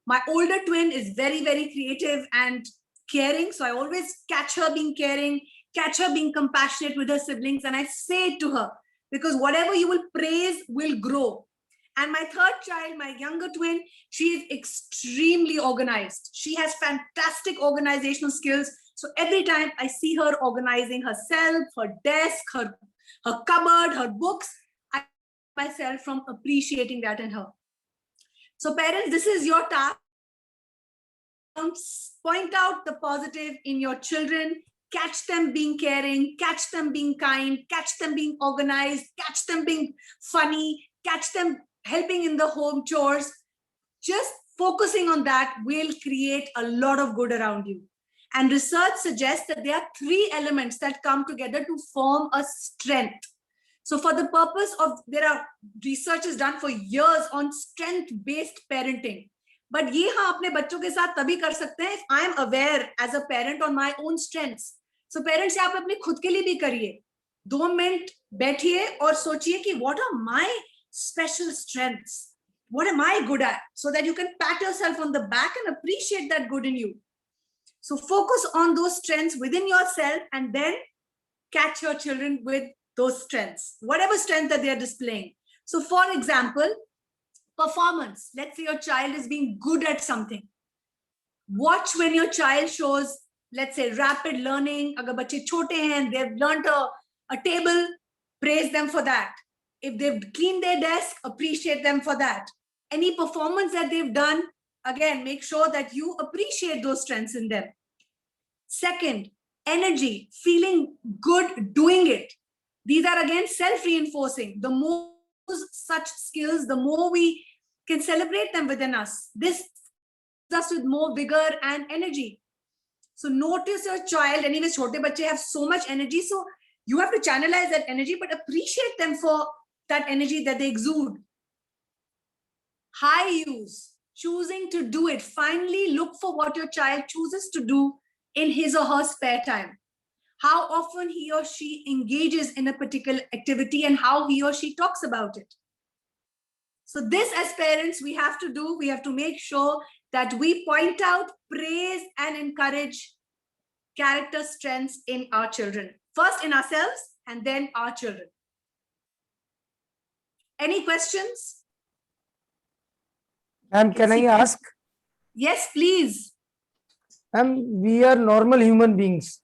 Speaker 3: My older twin is very, very creative and caring. So I always catch her being caring, catch her being compassionate with her siblings. And I say it to her, because whatever you will praise will grow. And my third child, my younger twin, she is extremely organized. She has fantastic organizational skills. So every time I see her organizing herself, her desk, her cupboard, her books, I myself from appreciating that in her. So parents, this is your task. Point out the positive in your children, catch them being caring, catch them being kind, catch them being organized, catch them being funny, catch them helping in the home chores. Just focusing on that will create a lot of good around you. And research suggests that there are 3 elements that come together to form a strength. So for the purpose of, there are research is done for years on strength-based parenting. But ये हाँ अपने बच्चों के साथ तभी कर सकते हैं if I am aware as a parent on my own strengths. So parents आप अपने खुद के लिए भी करिए. 2 मिनट बैठिए और सोचिए कि what are my special strengths? What am I good at? So that you can pat yourself on the back and appreciate that good in you. So focus on those strengths within yourself and then catch your children with those strengths, whatever strength that they are displaying. So for example, performance. Let's say your child is being good at something. Watch when your child shows, let's say, rapid learning. Agar bachche chote hain, they've learned a table, praise them for that. If they've cleaned their desk, appreciate them for that. Any performance that they've done, again, make sure that you appreciate those strengths in them. Second, energy, feeling good doing it. These are again self-reinforcing. The more such skills, the more we can celebrate them within us. This fills us with more vigor and energy. So notice your child, anyway, chote bacche have so much energy. So you have to channelize that energy, but appreciate them for that energy that they exude. High use, choosing to do it. Finally, look for what your child chooses to do in his or her spare time. How often he or she engages in a particular activity and how he or she talks about it. So this, as parents, we have to do, we have to make sure that we point out, praise and encourage character strengths in our children. First in ourselves and then our children. Any questions?
Speaker 7: Ma'am, can I ask?
Speaker 3: Yes, please.
Speaker 7: Ma'am, we are normal human beings.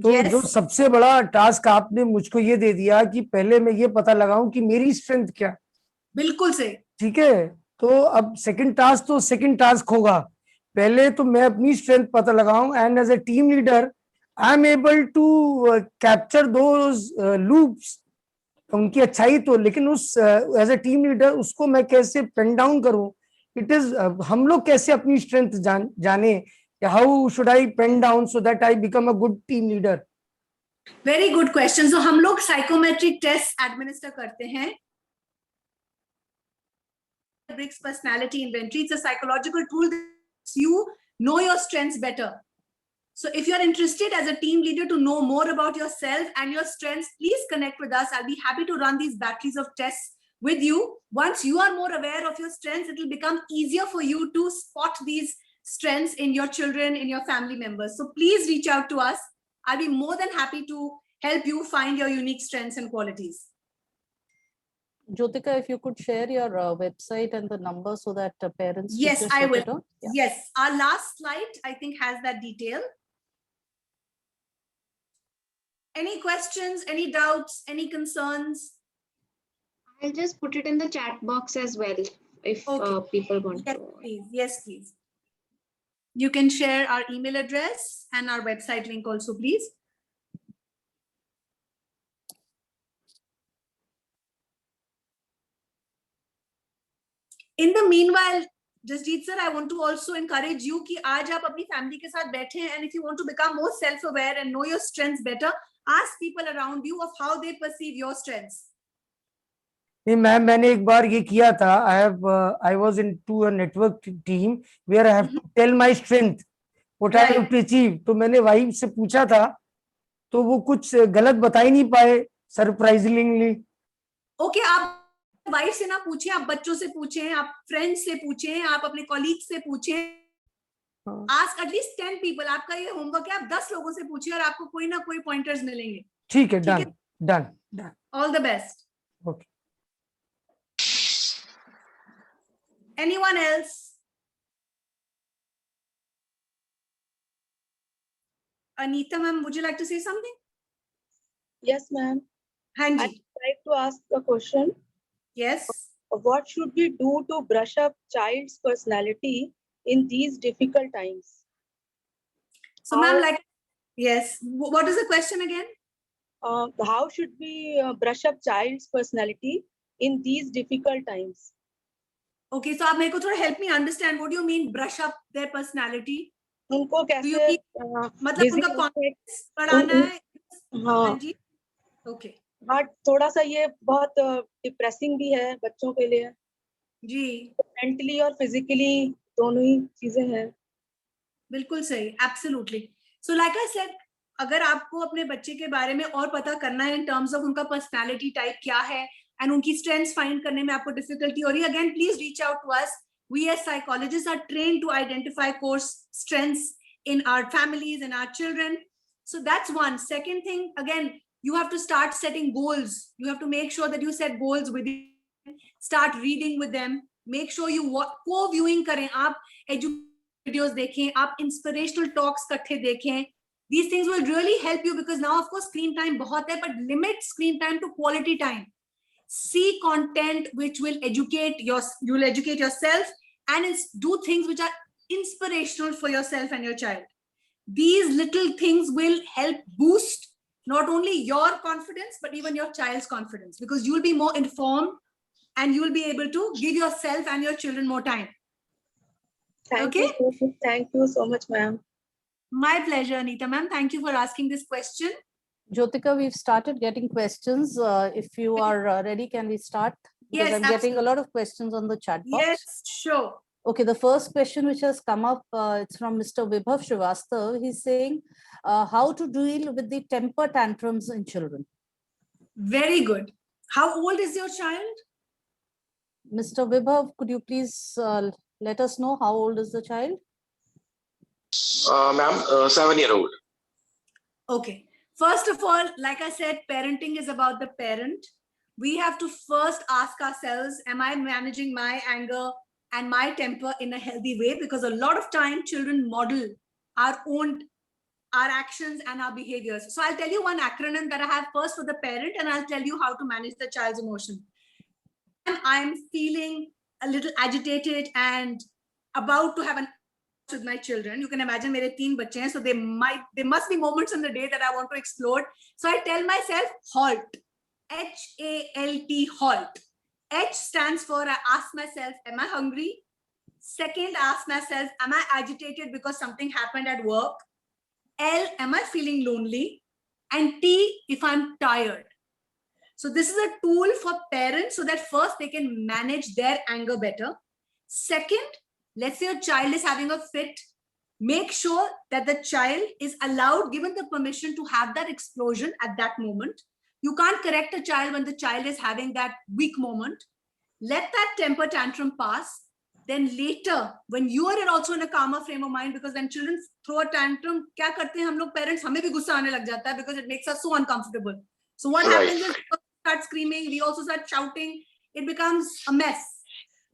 Speaker 7: तो
Speaker 3: Yes.
Speaker 7: जो सबसे बड़ा task आपने मुझको ये दे दिया कि पहले मैं ये पता लगाऊं कि मेरी स्ट्रेंथ क्या,
Speaker 3: बिल्कुल से.
Speaker 7: ठीक है, तो अब सेकंड टास्क होगा, पहले तो मैं अपनी स्ट्रेंथ पता लगाऊं, and as a team leader I am able to capture those loops, उनकी अच्छाई तो, लेकिन उस एज अ टीम लीडर उसको मैं कैसे पेन डाउन करूं, इट इज हम लोग कैसे अपनी स्ट्रेंथ जाने, how should I pen down so that I become a good team leader.
Speaker 3: Very good question. तो हम लोग साइकोमेट्रिक टेस्ट एडमिनिस्टर करते हैं, Briggs personality inventory. It's a psychological tool that helps you know your strengths better. So if you're interested as a team leader to know more about yourself and your strengths, please connect with us. I'll be happy to run these batteries of tests with you. Once you are more aware of your strengths, it will become easier for you to spot these strengths in your children, in your family members. So please reach out to us. I'll be more than happy to help you find your unique strengths and qualities.
Speaker 1: Jyotika, if you could share your website and the number so that parents.
Speaker 3: Yes,
Speaker 1: teachers
Speaker 3: I
Speaker 1: get
Speaker 3: will.
Speaker 1: it on. Yeah.
Speaker 3: Yes, our last slide, I think, has that detail. Any questions, any doubts, any concerns?
Speaker 8: I'll just put it in the chat box as well if
Speaker 3: Okay.
Speaker 8: people want
Speaker 3: Yes,
Speaker 8: to.
Speaker 3: please. Yes, please. You can share our email address and our website link also, please. In the meanwhile, Jasjeet sir, I want to also encourage you कि आज आप अपनी family के साथ बैठे हैं, and if you want to become more self-aware and know your strengths better, ask people around you of how they perceive your strengths.
Speaker 7: नहीं ma'am, मैंने एक बार ये किया था, I was into a network team where I have to tell my strength what I have to achieve, तो मैंने wife से पूछा था, तो वो कुछ गलत बता ही नहीं पाए सरप्राइजिंगली।
Speaker 3: ओके, आप वाइफ से ना पूछें, आप बच्चों से पूछें, आप फ्रेंड्स से पूछें, आप अपने कॉलीग से पूछें। Ask at least 10 people. आपका ये होमवर्क है, आप 10 लोगों से पूछिए और आपको कोई ना कोई पॉइंटर्स मिलेंगे।
Speaker 7: ठीक है, done done done.
Speaker 3: All the best.
Speaker 7: Okay.
Speaker 3: Anyone else? Anita ma'am, would you like to say something?
Speaker 5: Yes, ma'am.
Speaker 3: Hanji.
Speaker 5: I'd like to ask a question.
Speaker 3: Yes.
Speaker 5: What should we do to brush up child's personality in these difficult times?
Speaker 3: So ma'am, like, yes. What is the question again?
Speaker 5: How should we brush up child's personality in these difficult times?
Speaker 3: Okay, so आप मेरे को थोड़ा help me understand. What do you mean brush up their personality?
Speaker 5: उनको कैसे
Speaker 3: मतलब उनका confidence बढ़ाना है?
Speaker 5: हाँ
Speaker 3: जी. Okay.
Speaker 5: हाँ, थोड़ा सा ये बहुत डिप्रेसिंग भी है बच्चों के लिए
Speaker 3: जी,
Speaker 5: मेंटली और फिजिकली दोनों ही चीजें हैं।
Speaker 3: बिल्कुल सही, absolutely. So like I said, अगर आपको अपने बच्चे के बारे में और पता करना है इन टर्म्स ऑफ उनका पर्सनालिटी टाइप क्या है एंड उनकी स्ट्रेंथ्स फाइंड करने में आपको डिफिकल्टी हो रही है, again please reach out to us. We as psychologist are trained to identify core strengths in our families and our children. So that's one. Second thing, again, you have to start setting goals. You have to make sure that you set goals with them. Start reading with them. Make sure you co-viewing करें. आप education videos देखें, आप inspirational talks इकट्ठे देखें. These things will really help you because now, of course, screen time बहुत है, but limit screen time to quality time. See content which will educate you will educate yourself and do things which are inspirational for yourself and your child. These little things will help boost not only your confidence but even your child's confidence, because you will be more informed and you will be able to give yourself and your children more time.
Speaker 5: Thank you so much, ma'am.
Speaker 3: My pleasure, Anita ma'am. Thank you for asking this question.
Speaker 1: Jyotika, we've started getting questions. If you are ready, can we start? Because
Speaker 3: Yes,
Speaker 1: I'm getting a lot of questions on the chat box.
Speaker 3: Yes, sure.
Speaker 1: Okay, the first question which has come up, it's from Mr. Vibhav Srivastav. He's saying, how to deal with the temper tantrums in children?
Speaker 3: Very good. How old is your child?
Speaker 1: Mr. Vibhav, could you please let us know how old is the child?
Speaker 9: Ma'am, 7-year-old.
Speaker 3: Okay. First of all, like I said, parenting is about the parent. We have to first ask ourselves, am I managing my anger and my temper in a healthy way? Because a lot of time children model our actions and our behaviors. So I'll tell you one acronym that I have first for the parent, and I'll tell you how to manage the child's emotion. I'm feeling a little agitated and about to have an with my children. You can imagine mere 3 bacche hain, so there must be moments in the day that I want to explode. So I tell myself, halt. HALT, halt. H stands for, I ask myself, am I hungry? Second, ask myself, am I agitated because something happened at work? L, am I feeling lonely? And T, if I'm tired. So this is a tool for parents so that first they can manage their anger better. Second, let's say a child is having a fit. Make sure that the child is allowed, given the permission to have that explosion at that moment. You can't correct a child when the child is having that weak moment. Let that temper tantrum pass. Then later, when you are also in a calmer frame of mind, because when children throw a tantrum, क्या करते हैं हम लोग parents, हमें भी गुस्सा आने लग जाता है because it makes us so uncomfortable. So what happens is we start screaming, we also start shouting, it becomes a mess.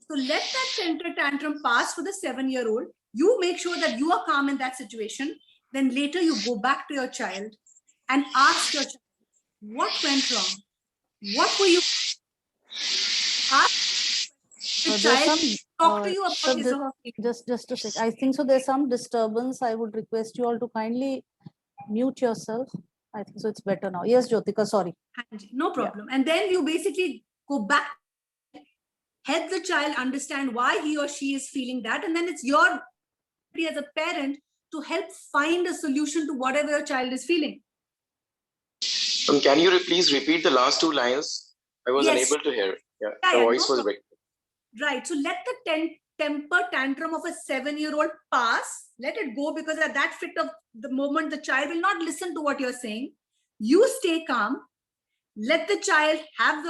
Speaker 3: So let that temper tantrum pass for the 7-year-old. You make sure that you are calm in that situation. Then later you go back to your child and ask your child, what went wrong? What were you? Ask the child, talk to you about his or her feelings.
Speaker 1: Just a sec. I think so. There's some disturbance. I would request you all to kindly mute yourself. I think so. It's better now. Yes, Jyotika. Sorry.
Speaker 3: No problem. And then you basically go back, help the child understand why he or she is feeling that, and then it's your as a parent to help find a solution to whatever your child is feeling.
Speaker 9: Can you please repeat the last 2 lines? I was unable to hear. Yeah, the voice was breaking.
Speaker 3: Right. So let the temper tantrum of a 7-year-old pass. Let it go, because at that fit of the moment, the child will not listen to what you're saying. You stay calm. Let the child have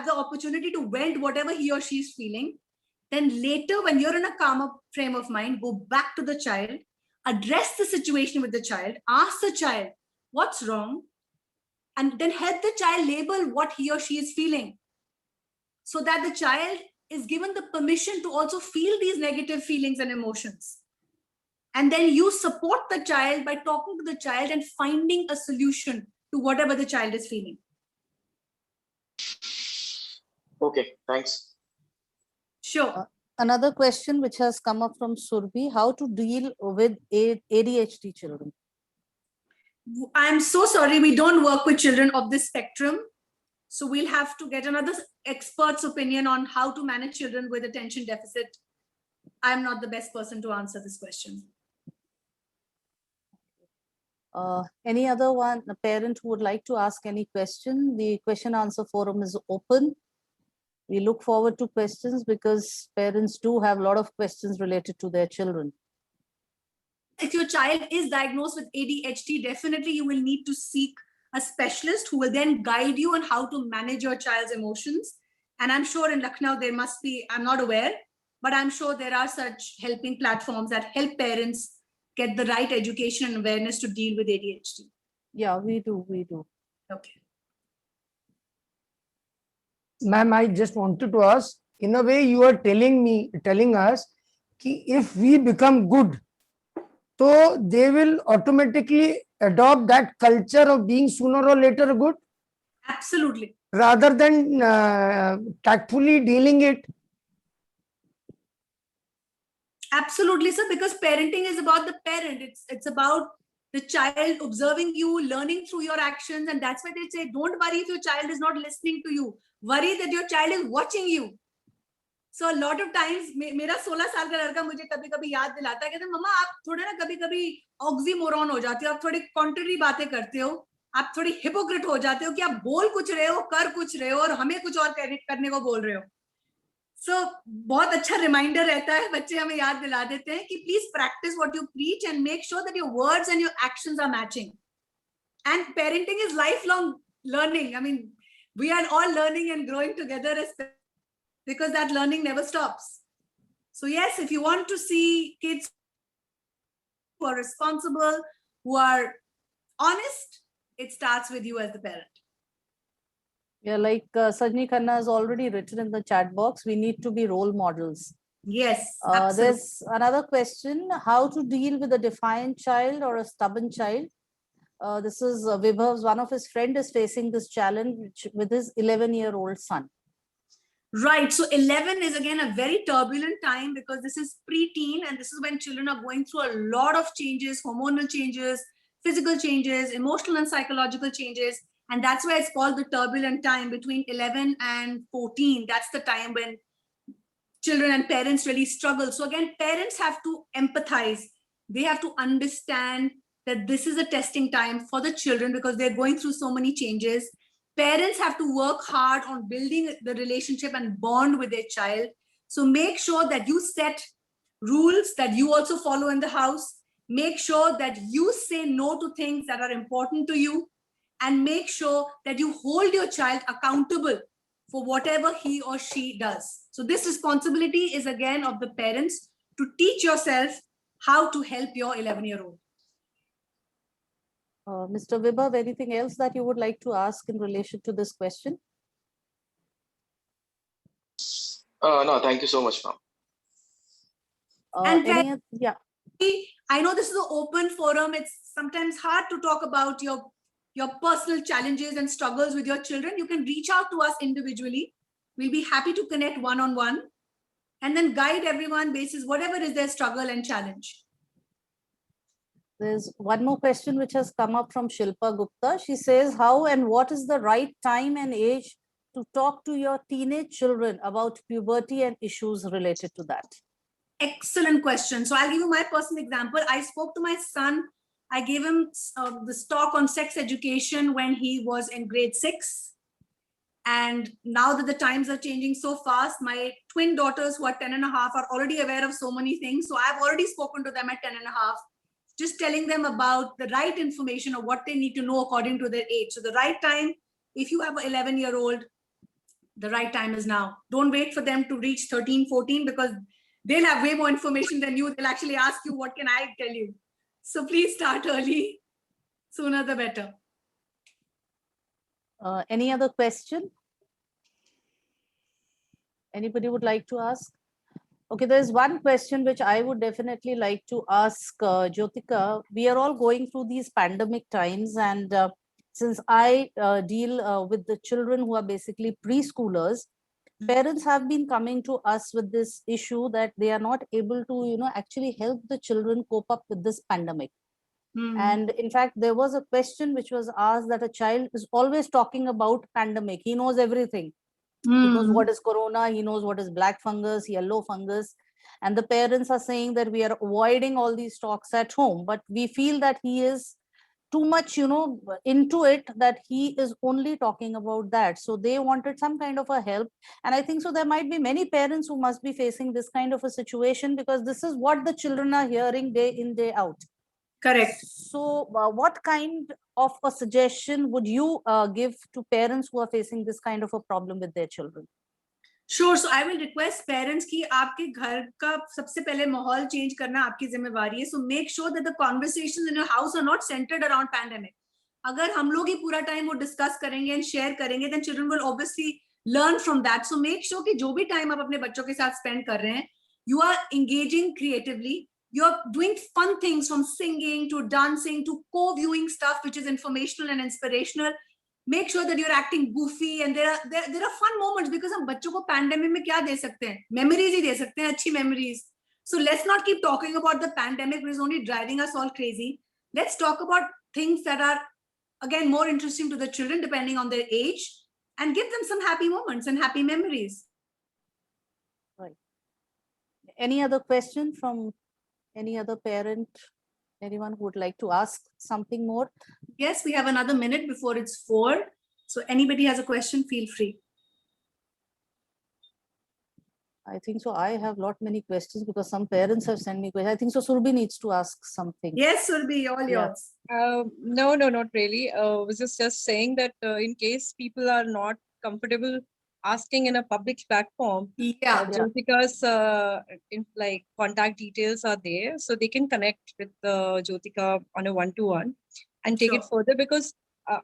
Speaker 3: the opportunity to vent whatever he or she is feeling. Then later, when you're in a calmer frame of mind, go back to the child, address the situation with the child, ask the child, what's wrong? And then help the child label what he or she is feeling, so that the child is given the permission to also feel these negative feelings and emotions. And then you support the child by talking to the child and finding a solution to whatever the child is feeling.
Speaker 9: Okay, thanks.
Speaker 3: Sure.
Speaker 1: Another question which has come up from Surbhi: how to deal with ADHD children?
Speaker 3: I'm so sorry, we don't work with children of this spectrum. So we'll have to get another expert's opinion on how to manage children with attention deficit. I'm not the best person to answer this question.
Speaker 1: Any other one, a parent who would like to ask any question? The question answer forum is open. We look forward to questions, because parents do have a lot of questions related to their children.
Speaker 3: If your child is diagnosed with ADHD, definitely you will need to seek a specialist who will then guide you on how to manage your child's emotions. And I'm sure in Lucknow there must be, I'm not aware, but I'm sure there are such helping platforms that help parents get the right education and awareness to deal with ADHD.
Speaker 1: Yeah, we do.
Speaker 3: Okay.
Speaker 7: Ma'am, I just wanted to ask, in a way you are telling us कि if we become good, so they will automatically adopt that culture of being sooner or later good?
Speaker 3: Absolutely.
Speaker 7: Rather than tactfully dealing it?
Speaker 3: Absolutely, sir, because parenting is about the parent. It's about the child observing you, learning through your actions. And that's why they say, don't worry if your child is not listening to you. Worry that your child is watching you. So a lot of times, मेरा 16 साल का लड़का मुझे कभी-कभी याद दिलाता है, कहते हैं मम्मा आप थोड़े ना कभी-कभी ऑक्सीमोरॉन हो जाते हो, आप थोड़ी कॉन्ट्ररी बातें करते हो, आप थोड़ी हिपोक्रेट हो जाते हो कि आप बोल कुछ रहे हो, कर कुछ रहे हो और हमें कुछ और करने को बोल रहे हो. So बहुत अच्छा रिमाइंडर रहता है, बच्चे हमें याद दिला देते हैं कि please practice what you preach and make sure that your words and your actions are matching. And parenting is lifelong learning. I mean, we are all learning and growing together, because that learning never stops. So yes, if you want to see kids who are responsible, who are honest, it starts with you as the parent.
Speaker 1: Yeah, like Sajni Khanna has already written in the chat box, we need to be role models.
Speaker 3: Yes, absolutely.
Speaker 1: There's another question: how to deal with a defiant child or a stubborn child? This is Vibhav's, one of his friends is facing this challenge with his 11-year-old son.
Speaker 3: Right. So 11 is again a very turbulent time because this is preteen and this is when children are going through a lot of changes, hormonal changes, physical changes, emotional and psychological changes. And that's why it's called the turbulent time between 11 and 14. That's the time when children and parents really struggle. So again, parents have to empathize. They have to understand that this is a testing time for the children because they're going through so many changes. Parents have to work hard on building the relationship and bond with their child. So make sure that you set rules that you also follow in the house. Make sure that you say no to things that are important to you, and make sure that you hold your child accountable for whatever he or she does. So this responsibility is again of the parents to teach yourself how to help your 11-year-old.
Speaker 1: Mr. Vibhav, anything else that you would like to ask in relation to this question?
Speaker 9: No, thank you so much, ma'am.
Speaker 1: Yeah.
Speaker 3: I know this is an open forum. It's sometimes hard to talk about your personal challenges and struggles with your children. You can reach out to us individually. We'll be happy to connect one-on-one and then guide everyone basis whatever is their struggle and challenge.
Speaker 1: There's one more question which has come up from Shilpa Gupta. She says, how and what is the right time and age to talk to your teenage children about puberty and issues related to that?
Speaker 3: Excellent question. So I'll give you my personal example. I spoke to my son. I gave him this talk on sex education when he was in grade 6. And now that the times are changing so fast, my twin daughters who are 10 and a half are already aware of so many things. So I've already spoken to them at 10 and a half, just telling them about the right information of what they need to know according to their age. So the right time, if you have an 11-year-old, the right time is now. Don't wait for them to reach 13, 14, because they'll have way more information than you. They'll actually ask you, what can I tell you? So please start early. Sooner the better.
Speaker 1: Any other question? Anybody would like to ask? Okay, there's one question which I would definitely like to ask Jyotika. We are all going through these pandemic times, and since I deal with the children who are basically preschoolers, parents have been coming to us with this issue that they are not able to, actually help the children cope up with this pandemic. And in fact, there was a question which was asked that a child is always talking about pandemic. He knows everything. He knows what is corona, he knows what is black fungus, yellow fungus. And the parents are saying that we are avoiding all these talks at home, but we feel that he is too much, into it, that he is only talking about that. So they wanted some kind of a help. And I think so there might be many parents who must be facing this kind of a situation, because this is what the children are hearing day in, day out.
Speaker 3: Correct.
Speaker 1: So what kind of a suggestion would you give to parents who are facing this kind of a problem with their children?
Speaker 3: Sure. So I will request parents कि आपके घर का सबसे पहले माहौल change करना आपकी जिम्मेवारी है. So make sure that the conversations in your house are not centered around pandemic. अगर हम लोग ही पूरा time वो discuss करेंगे and share करेंगे, then children will obviously learn from that. So make sure कि जो भी time आप अपने बच्चों के साथ spend कर रहे हैं, you are engaging creatively. You're doing fun things, from singing to dancing to co-viewing stuff which is informational and inspirational. Make sure that you're acting goofy, and there are fun moments, because हम बच्चों को pandemic में क्या दे सकते हैं? Memories ही दे सकते हैं, अच्छी memories. So let's not keep talking about the pandemic, which is only driving us all crazy. Let's talk about things that are, again, more interesting to the children depending on their age, and give them some happy moments and happy memories.
Speaker 1: Right. Any other question from any other parent? Anyone who would like to ask something more?
Speaker 3: Yes, we have another minute before it's 4. So anybody has a question, feel free.
Speaker 1: I think so. I have lot many questions because some parents have sent me questions. I think so. Surbi needs to ask something.
Speaker 3: Yes, Surbi, all yours.
Speaker 2: No, not really. I was just saying that in case people are not comfortable asking in a public platform, Jyotika's contact details are there, so they can connect with Jyotika on a one-to-one and take it further, because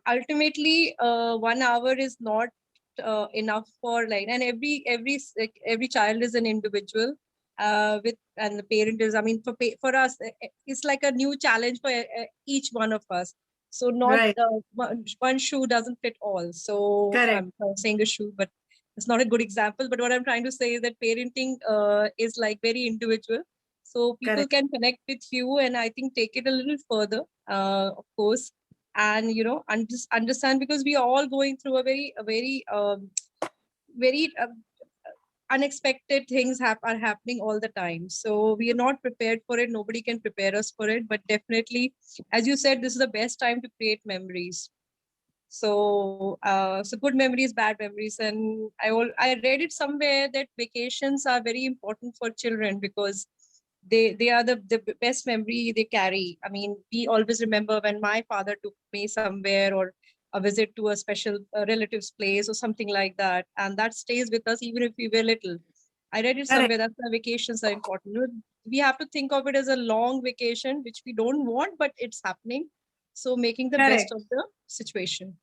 Speaker 2: ultimately 1 hour is not enough for and every child is an individual, and the parent is, for us it's like a new challenge for each one of us. So not one shoe doesn't fit all. So I'm saying a shoe, but it's not a good example, but what I'm trying to say is that parenting is like very individual. So people
Speaker 3: Correct.
Speaker 2: can connect with you, and I think take it a little further, of course, and understand, because we are all going through a very unexpected things are happening all the time. So we are not prepared for it. Nobody can prepare us for it. But definitely, as you said, this is the best time to create memories. So, so good memories, bad memories, and I read it somewhere that vacations are very important for children because they are the best memory they carry. I mean, we always remember when my father took me somewhere, or a visit to a special relative's place or something like that, and that stays with us even if we were little. I read it somewhere that vacations are important. We have to think of it as a long vacation, which we don't want, but it's happening. So making the best of the situation.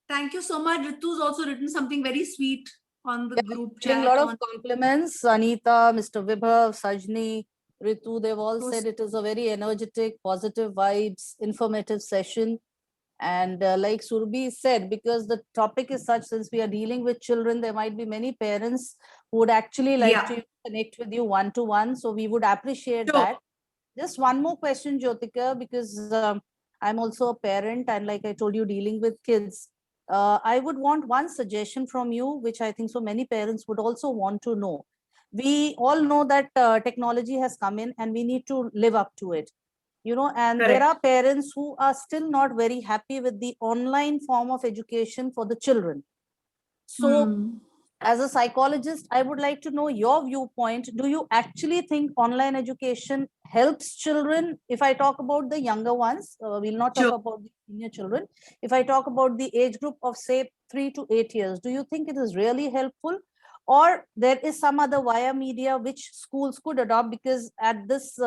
Speaker 3: Thank you so much. Ritu's also written something very sweet on the group
Speaker 1: Getting
Speaker 3: chat.
Speaker 1: a lot of compliments. Anita, Mr. Vibhav, Sajni, Ritu, they've all said it is a very energetic, positive vibes, informative session. And like Surbi said, because the topic is such, since we are dealing with children, there might be many parents who would actually like to connect with you one-to-one. So we would appreciate that. Just one more question, Jyotika, because I'm also a parent, and like I told you, dealing with kids. I would want one suggestion from you, which I think so many parents would also want to know. We all know that technology has come in and we need to live up to it. And there are parents who are still not very happy with the online form of education for the children. So as a psychologist, I would like to know your viewpoint. Do you actually think online education helps children? If I talk about the younger ones, we'll not talk about the senior children. If I talk about the age group of say 3 to 8 years, do you think it is really helpful? Or there is some other via media which schools could adopt, because at this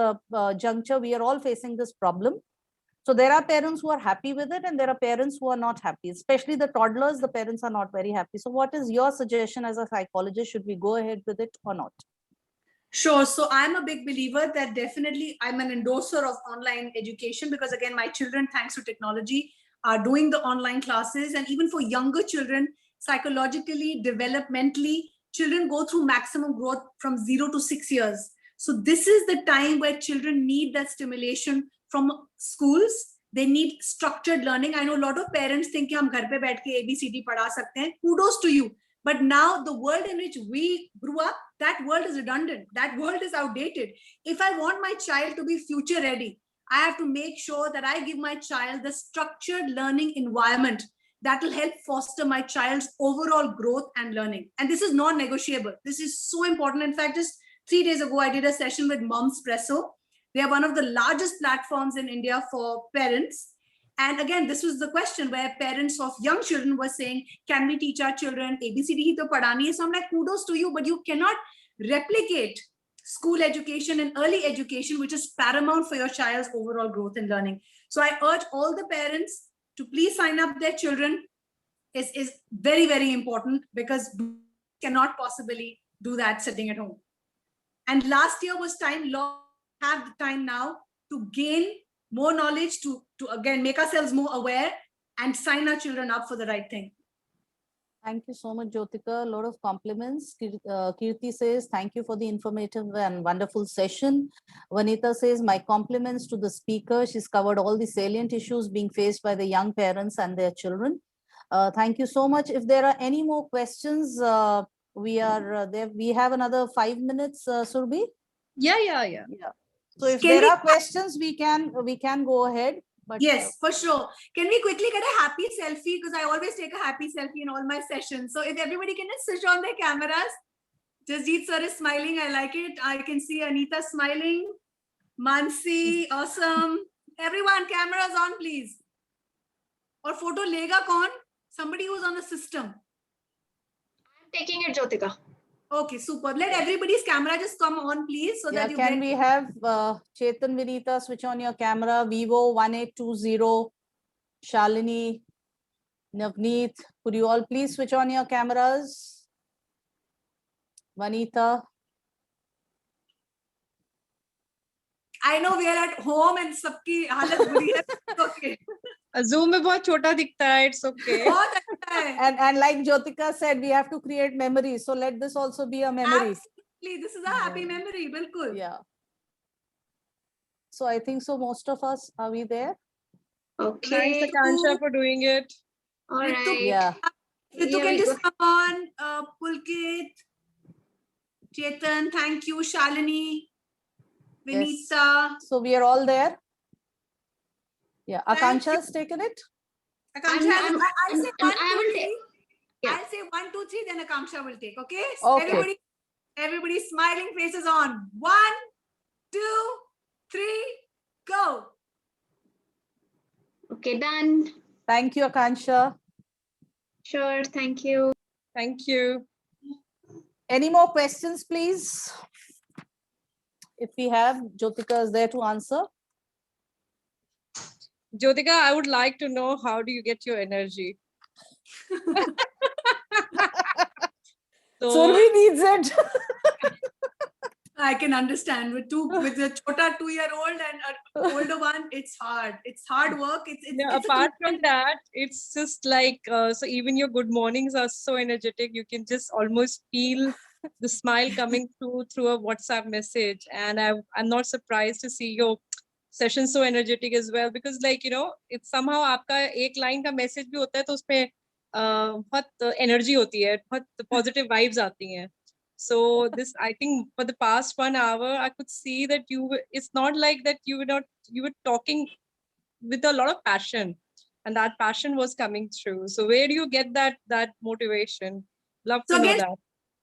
Speaker 1: juncture, we are all facing this problem. So there are parents who are happy with it and there are parents who are not happy, especially the toddlers. The parents are not very happy. So what is your suggestion as a psychologist? Should we go ahead with it or not?
Speaker 3: Sure. So I'm a big believer that definitely I'm an endorser of online education, because again, my children, thanks to technology, are doing the online classes. And even for younger children, psychologically, developmentally, children go through maximum growth from 0 to 6 years. So this is the time where children need that stimulation from schools. They need structured learning. I know a lot of parents think कि हम घर पे बैठ के ABCD पढ़ा सकते हैं. Kudos to you. But now the world in which we grew up, that world is redundant. That world is outdated. If I want my child to be future ready, I have to make sure that I give my child the structured learning environment that will help foster my child's overall growth and learning. And this is non-negotiable. This is so important. In fact, just 3 days ago, I did a session with Momspresso. They are one of the largest platforms in India for parents. And again, this was the question where parents of young children were saying, can we teach our children ABCD hi to padhani hai? So I'm like, kudos to you, but you cannot replicate school education and early education, which is paramount for your child's overall growth and learning. So I urge all the parents to please sign up their children. Is very, very important, because cannot possibly do that sitting at home. And last year was time, have the time now to gain more knowledge, to again make ourselves more aware and sign our children up for the right thing.
Speaker 1: Thank you so much, Jyotika. A lot of compliments. Kirti says, thank you for the informative and wonderful session. Vanita says, my compliments to the speaker. She's covered all the salient issues being faced by the young parents and their children. Thank you so much. If there are any more questions, we are there. We have another 5 minutes, Surbi.
Speaker 2: Yeah.
Speaker 1: So if there are questions, we can go ahead. But
Speaker 3: yes, for sure. Can we quickly get a happy selfie? Because I always take a happy selfie in all my sessions. So if everybody can just switch on their cameras. Jasjeet sir is smiling. I like it. I can see Anita smiling. Mansi, awesome. Everyone, cameras on, please. Or photo lega kaun? Somebody who's on the system.
Speaker 8: I'm taking it, Jyotika.
Speaker 3: Okay, super. Let everybody's camera just come on, please. So that you
Speaker 1: can we have Chetan, Vinita, switch on your camera. Vivo 1820, Shalini, Navneet, could you all please switch on your cameras? Vanita.
Speaker 3: I know we are at home and सबकी हालत बुरी है. Okay.
Speaker 2: Zoom में बहुत छोटा दिखता है. It's okay.
Speaker 3: बहुत अच्छा है. hai.
Speaker 1: And like Jyotika said, we have to create memories. So let this also be a memory.
Speaker 3: Absolutely, this is a happy memory. Bilkul.
Speaker 1: Yeah. So I think so. Most of us, are we there?
Speaker 8: Okay.
Speaker 2: Thanks, Akansha, for doing it.
Speaker 8: All
Speaker 3: Ritu,
Speaker 8: right.
Speaker 1: Yeah.
Speaker 3: Ritu
Speaker 8: Here
Speaker 3: can
Speaker 8: we
Speaker 3: just
Speaker 8: go.
Speaker 3: come on. Pulkit, Chetan, thank you. Shalini,
Speaker 1: Yes.
Speaker 3: Vinita.
Speaker 1: So we are all there. Yeah.
Speaker 3: Thank
Speaker 1: Akansha
Speaker 3: you.
Speaker 1: has taken it.
Speaker 3: Akansha, I'll say
Speaker 8: I'm-
Speaker 3: 1,
Speaker 8: I
Speaker 3: 2,
Speaker 8: will
Speaker 3: 3.
Speaker 8: take- yeah.
Speaker 3: I'll say 1, 2, 3. Then Akanksha will take. Okay.
Speaker 1: Okay.
Speaker 3: Everybody, smiling faces on. 1, 2, 3, go.
Speaker 8: Okay, done.
Speaker 1: Thank you, Akansha.
Speaker 8: Sure, thank you.
Speaker 2: Thank you.
Speaker 1: Any more questions, please? If we have, Jyotika is there to answer.
Speaker 2: Jyotika, I would like to know, how do you get your energy? So
Speaker 1: Survi needs it.
Speaker 3: I can understand with a chota 2-year-old and an older one, it's hard. It's hard work. It's
Speaker 2: yeah,
Speaker 3: a
Speaker 2: apart from
Speaker 3: commitment.
Speaker 2: that, it's just like, so even your good mornings are so energetic. You can just almost feel the smile coming through a WhatsApp message. And I'm not surprised to see your session so energetic as well, because like, you know, it's somehow आपका एक line का message भी होता है तो उसपे बहुत energy होती है, बहुत positive vibes आती हैं. So this, I think for the past 1 hour, I could see that it's not like that you were talking with a lot of passion, and that passion was coming through. So where do you get that motivation? Love
Speaker 3: So
Speaker 2: to know
Speaker 3: again,
Speaker 2: that.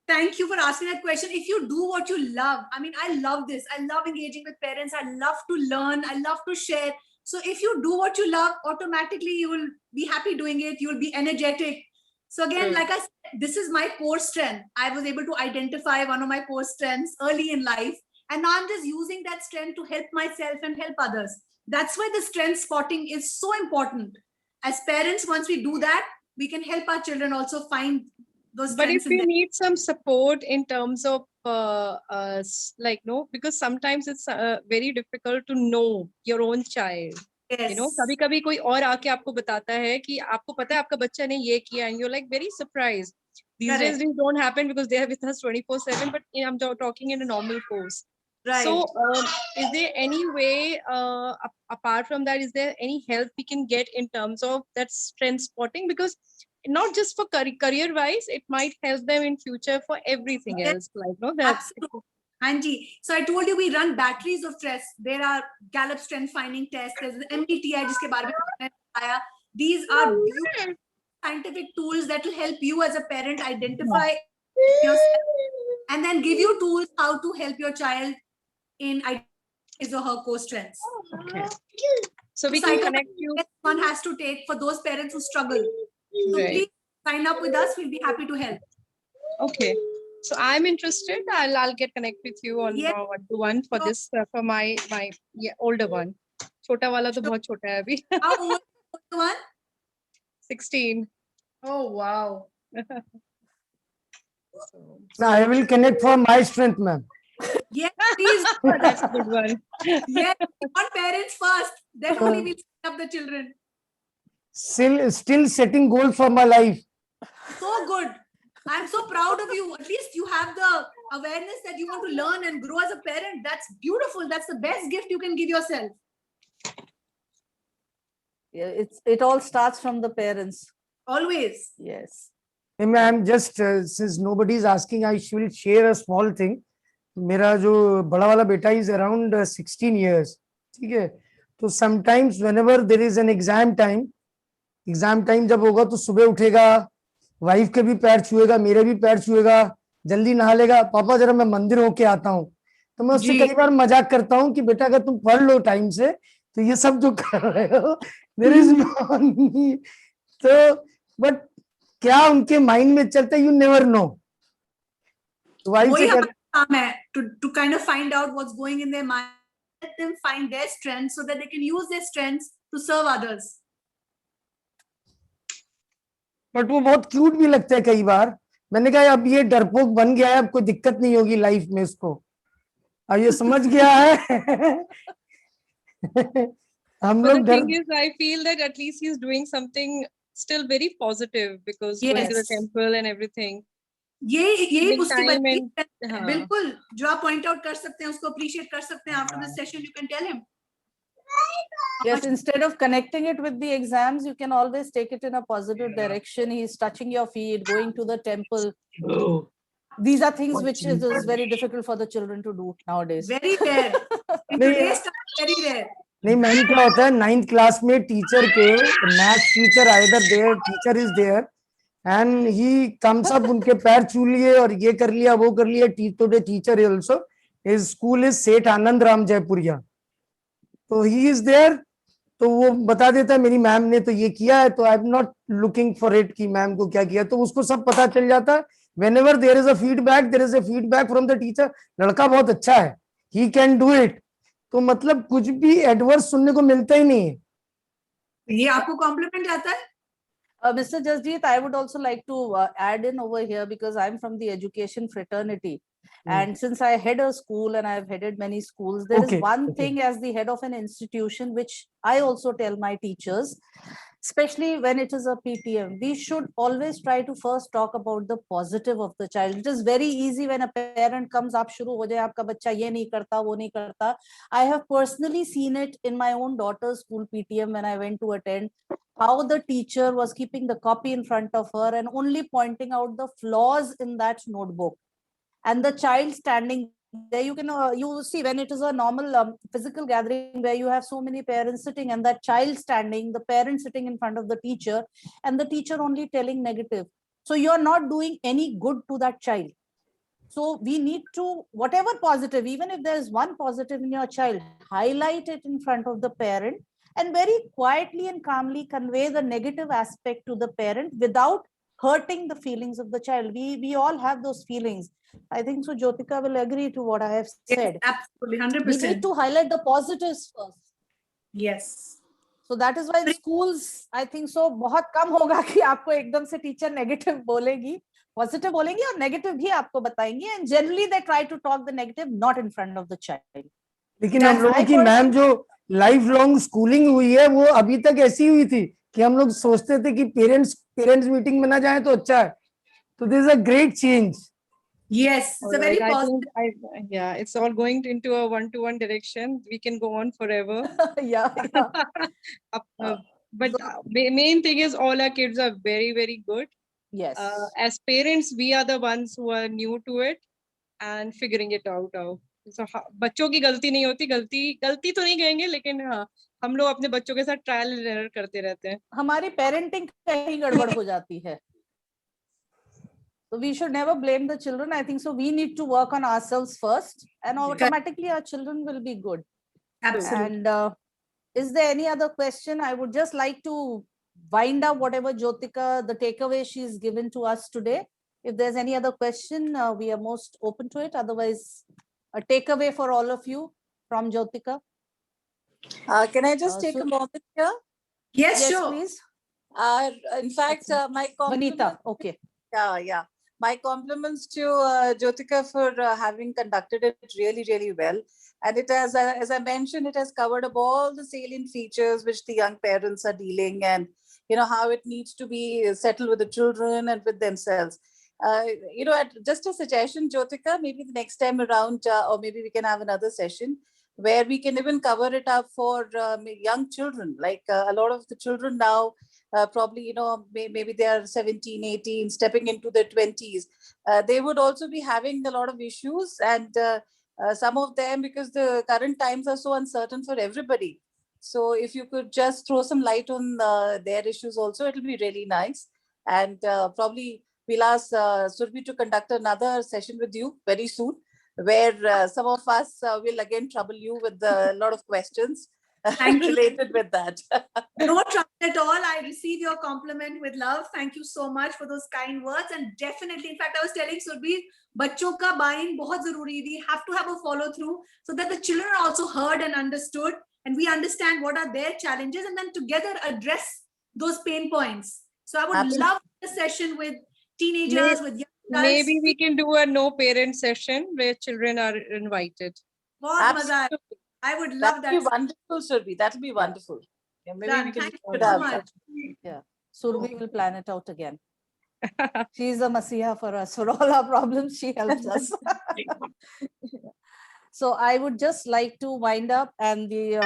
Speaker 3: thank you for asking that question. If you do what you love, I mean, I love this. I love engaging with parents. I love to learn. I love to share. So if you do what you love, automatically you will be happy doing it. You will be energetic. So again,
Speaker 2: True.
Speaker 3: like I said, this is my core strength. I was able to identify one of my core strengths early in life. And now I'm just using that strength to help myself and help others. That's why the strength spotting is so important. As parents, once we do that, we can help our children also find those
Speaker 2: But if
Speaker 3: strengths in
Speaker 2: you
Speaker 3: them.
Speaker 2: need some support in terms of like, no, because sometimes it's very difficult to know your own child.
Speaker 3: Yes.
Speaker 2: You know, कभी कभी कोई और आके आपको बताता है कि आपको पता है आपका बच्चा ने ये किया, and you're like very surprised. These days
Speaker 3: Correct.
Speaker 2: these don't happen because they are with us 24/7, but I'm talking in a normal course.
Speaker 3: Right.
Speaker 2: So is there any way apart from that, is there any help we can get in terms of that strength spotting? Because not just for career wise, it might help them in future for everything
Speaker 3: Yes.
Speaker 2: else, like, no, that
Speaker 3: Absolutely. Anji, so I told you we run batteries of tests. There are Gallup strength finding tests. There's the MBTI, जिसके बारे में मैंने बताया. These are beautiful scientific tools that will help you as a parent identify yourself and then give you tools how to help your child in his or her core strengths.
Speaker 2: okay. So we can connect you.
Speaker 3: One has to take for those parents who struggle. So
Speaker 2: Right.
Speaker 3: please sign up with us. We'll be happy to help.
Speaker 2: Okay. So I'm interested. I'll get connect with you on
Speaker 3: Yes.
Speaker 2: 1-to-1 for this for my older one. छोटा वाला तो बहुत छोटा है अभी.
Speaker 3: How old is the one?
Speaker 2: 16.
Speaker 3: Oh, wow.
Speaker 7: Now I will connect for my strength, ma'am.
Speaker 3: Yes, please.
Speaker 2: That's a good one.
Speaker 3: Yes, we want parents first. Then only we'll set up the children.
Speaker 7: Still setting goals for my life.
Speaker 3: So good. I'm so proud of you. At least you have the awareness that you want to learn and grow as a parent. That's beautiful. That's the best gift you can give yourself.
Speaker 1: Yeah, it all starts from the parents.
Speaker 3: Always.
Speaker 1: Yes.
Speaker 7: Hey, ma'am, just since nobody is asking, I will share a small thing. मेरा जो बड़ा वाला बेटा is around 16 years. ठीक है? तो sometimes whenever there is an exam time जब होगा तो सुबह उठेगा, वाइफ के भी पैर छुएगा, मेरे भी पैर छुएगा, जल्दी नहा लेगा, पापा जरा मैं मंदिर होके आता हूँ. तो मैं उससे कई बार मजाक करता हूँ कि बेटा अगर तुम पढ़ लो टाइम से तो ये सब जो कर रहे हो there is no need. तो बट क्या उनके माइंड में चलता है, यू नेवर नो. वाइफ से
Speaker 3: काम है to kind of find out what's going in their mind, let them find their strengths so that they can use their strengths to serve others.
Speaker 7: But वो बहुत cute भी लगता है कई बार. मैंने कहा अब ये डरपोक बन गया है, अब कोई दिक्कत नहीं होगी लाइफ में इसको, अब ये समझ गया है. हम
Speaker 2: But
Speaker 7: लोग
Speaker 2: the thing is, I feel that at least he's doing something still very positive because going to the
Speaker 3: Yes.
Speaker 2: temple and everything.
Speaker 3: यही
Speaker 2: Spending
Speaker 3: उसकी
Speaker 2: time
Speaker 3: बड़ी
Speaker 2: and- हाँ.
Speaker 3: बिल्कुल जो आप पॉइंट आउट कर सकते हैं उसको अप्रिशिएट कर सकते हैं after this session you can tell him
Speaker 1: Yes, instead of connecting it with the exams, you can always take it in a positive direction. He's touching your feet, going to the temple. These are things which is very difficult for the children to do nowadays.
Speaker 3: Very rare in today's time very rare
Speaker 7: नहीं ma'am, क्या होता है 9th class में teacher के math teacher either their teacher is there and he comes up, उनके पैर छू लिए और ये कर लिया वो कर लिया. Today teacher also, his school is सेठ आनंद राम जयपुरिया, तो ही इज देयर. तो वो बता देता है मेरी मैम ने तो ये किया है, तो I am not looking for it कि मैम को क्या किया, तो उसको सब पता चल जाता है. whenever there is a feedback from the teacher, लड़का बहुत अच्छा है, he can do it. तो मतलब कुछ भी एडवर्स सुनने को मिलता ही नहीं है.
Speaker 3: ये आपको कॉम्प्लीमेंट आता है
Speaker 1: Mr. Jasjeet, I would also like to add in over here because I'm from the education fraternity. And since I head a school and I've headed many schools, there is one thing as the head of an institution which I also tell my teachers, especially when it is a PTM, we should always try to first talk about the positive of the child. It is very easy when a parent comes up, shuru ho jaye, aapka bachcha ye nahi karta, wo nahi karta. I have personally seen it in my own daughter's school PTM when I went to attend, how the teacher was keeping the copy in front of her and only pointing out the flaws in that notebook. And the child standing there, you can you see when it is a normal physical gathering where you have so many parents sitting and that child standing, the parent sitting in front of the teacher and the teacher only telling negative. So you are not doing any good to that child. So we need to, whatever positive, even if there is one positive in your child, highlight it in front of the parent and very quietly and calmly convey the negative aspect to the parent without hurting the feelings of the child. We all have those feelings. I think so Jyotika will agree to what I have said.
Speaker 3: Yes, absolutely 100%.
Speaker 1: We need to highlight the positives first.
Speaker 3: Yes.
Speaker 1: So that is why in schools, I think so बहुत कम होगा कि आपको एकदम से teacher negative बोलेगी, positive बोलेंगी और negative भी आपको बताएंगी. And generally they try to talk the negative not in front of the child.
Speaker 7: लेकिन हम लोगों की मैम जो लाइफ लॉन्ग स्कूलिंग हुई है वो अभी तक ऐसी हुई थी कि हम लोग सोचते थे कि पेरेंट्स मीटिंग में ना जाए तो अच्छा है. तो this is a great change.
Speaker 3: Yes, it's a very
Speaker 2: Alright,
Speaker 3: positive.
Speaker 2: yeah, it's all going into a one-to-one direction. We can go on forever.
Speaker 1: yeah.
Speaker 2: But main thing is all our kids are very, very good.
Speaker 1: Yes.
Speaker 2: As parents, we are the ones who are new to it and figuring it out. So बच्चों की गलती नहीं होती, गलती तो नहीं कहेंगे, लेकिन हाँ हम लोग अपने बच्चों के साथ ट्रायल एंड एरर करते रहते हैं.
Speaker 1: हमारी पेरेंटिंग कहीं गड़बड़ हो जाती है. So we should never blame the children. I think so we need to work on ourselves first and automatically our children will be good.
Speaker 3: Absolutely.
Speaker 1: And is there any other question? I would just like to wind up whatever Jyotika, the takeaway she's given to us today. If there's any other question, we are most open to it. Otherwise, a takeaway for all of you from Jyotika.
Speaker 10: Can I just take a moment here?
Speaker 3: Yes, sure.
Speaker 1: Please.
Speaker 10: In fact, my compliments.
Speaker 1: Vanita, okay.
Speaker 10: Yeah. My compliments to Jyotika for having conducted it really, really well. And it has, as I mentioned, it has covered up all the salient features which the young parents are dealing, and how it needs to be settled with the children and with themselves. Just a suggestion, Jyotika, maybe the next time around, or maybe we can have another session where we can even cover it up for young children. Like a lot of the children now, probably, maybe they are 17, 18, stepping into their 20s. They would also be having a lot of issues, and some of them, because the current times are so uncertain for everybody. So if you could just throw some light on their issues also, it'll be really nice. And probably we'll ask Surbhi to conduct another session with you very soon, where some of us will again trouble you with a lot of questions related with that.
Speaker 3: No trouble at all. I receive your compliment with love. Thank you so much for those kind words. And definitely, in fact, I was telling Surbhi, बच्चों का buy-in बहुत जरूरी. We have to have a follow-through so that the children are also heard and understood, and we understand what are their challenges, and then together address those pain points. So I would love a session with teenagers, with young adults.
Speaker 2: Maybe we can do a no parent session where children are invited.
Speaker 3: बहुत मजा आएगा. I would love that.
Speaker 10: That'll be wonderful, Surbhi. That'll be wonderful. Yeah, maybe we can
Speaker 3: Thank you so much.
Speaker 1: Yeah. Survi will plan it out again. She's a masiha for us. For all our problems, she helps us. So I would just like to wind up, and the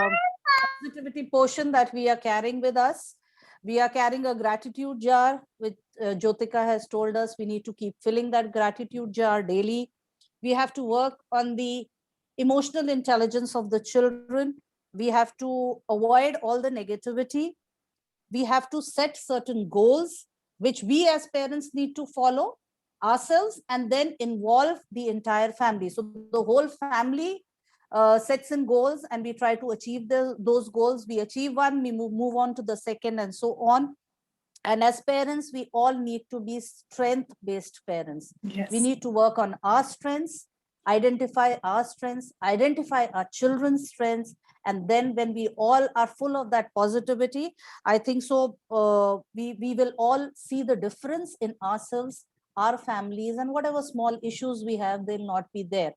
Speaker 1: positivity portion that we are carrying with us. We are carrying a gratitude jar, which Jyotika has told us we need to keep filling that gratitude jar daily. We have to work on the emotional intelligence of the children. We have to avoid all the negativity. We have to set certain goals, which we as parents need to follow ourselves, and then involve the entire family. So the whole family sets in goals, and we try to achieve those goals. We achieve one, we move on to the second, and so on. And as parents, we all need to be strength-based parents.
Speaker 3: Yes.
Speaker 1: We need to work on our strengths, identify our strengths, identify our children's strengths. And then when we all are full of that positivity, I think so we will all see the difference in ourselves, our families, and whatever small issues we have, they'll not be there.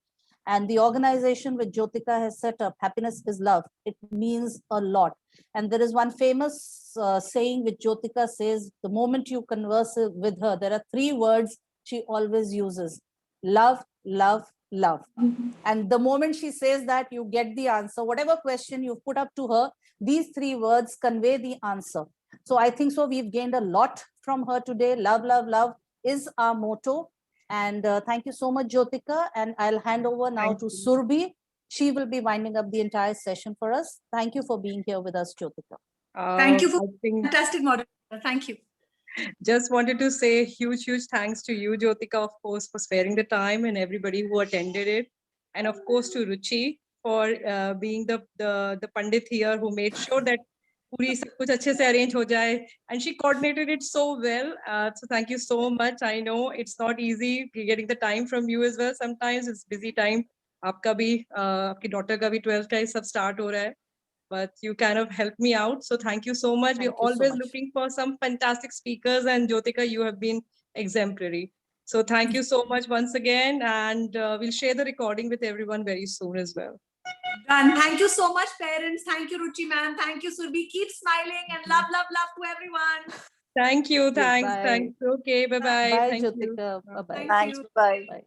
Speaker 1: And the organization which Jyotika has set up, Happiness is Love, it means a lot. And there is one famous saying which Jyotika says, the moment you converse with her, there are 3 words she always uses: love, love, love. And the moment she says that, you get the answer. Whatever question you've put up to her, these 3 words convey the answer. So I think so we've gained a lot from her today. Love, love, love is our motto. And thank you so much, Jyotika. And I'll hand over now to Surbi. She will be winding up the entire session for us. Thank you for being here with us, Jyotika.
Speaker 3: Thank you for fantastic moderator. Thank you.
Speaker 2: Just wanted to say huge thanks to you, Jyotika, of course, for sparing the time, and everybody who attended it. And of course to Ruchi for being the Pandit here who made sure that puri sab kuch achhe se arrange ho jaye, and she coordinated it so well. So thank you so much. I know it's not easy getting the time from you as well. Sometimes it's busy time. Aapka bhi, aapki daughter ka bhi 12th ka sab start ho raha hai. But you kind of helped me out. So thank you so much. We're always looking for some fantastic speakers, and Jyotika, you have been exemplary. So thank you so much once again. And we'll share the recording with everyone very soon as well.
Speaker 3: Done. Thank you so much, parents. Thank you, Ruchi ma'am. Thank you, Surbi. Keep smiling, and love, love, love to everyone.
Speaker 2: Thank you. Thanks.
Speaker 1: Bye.
Speaker 2: Thanks. Okay. Bye-bye.
Speaker 1: Bye,
Speaker 2: Thank you.
Speaker 1: Jyotika. Bye-bye.
Speaker 3: Thank you.
Speaker 10: Bye.
Speaker 1: Bye.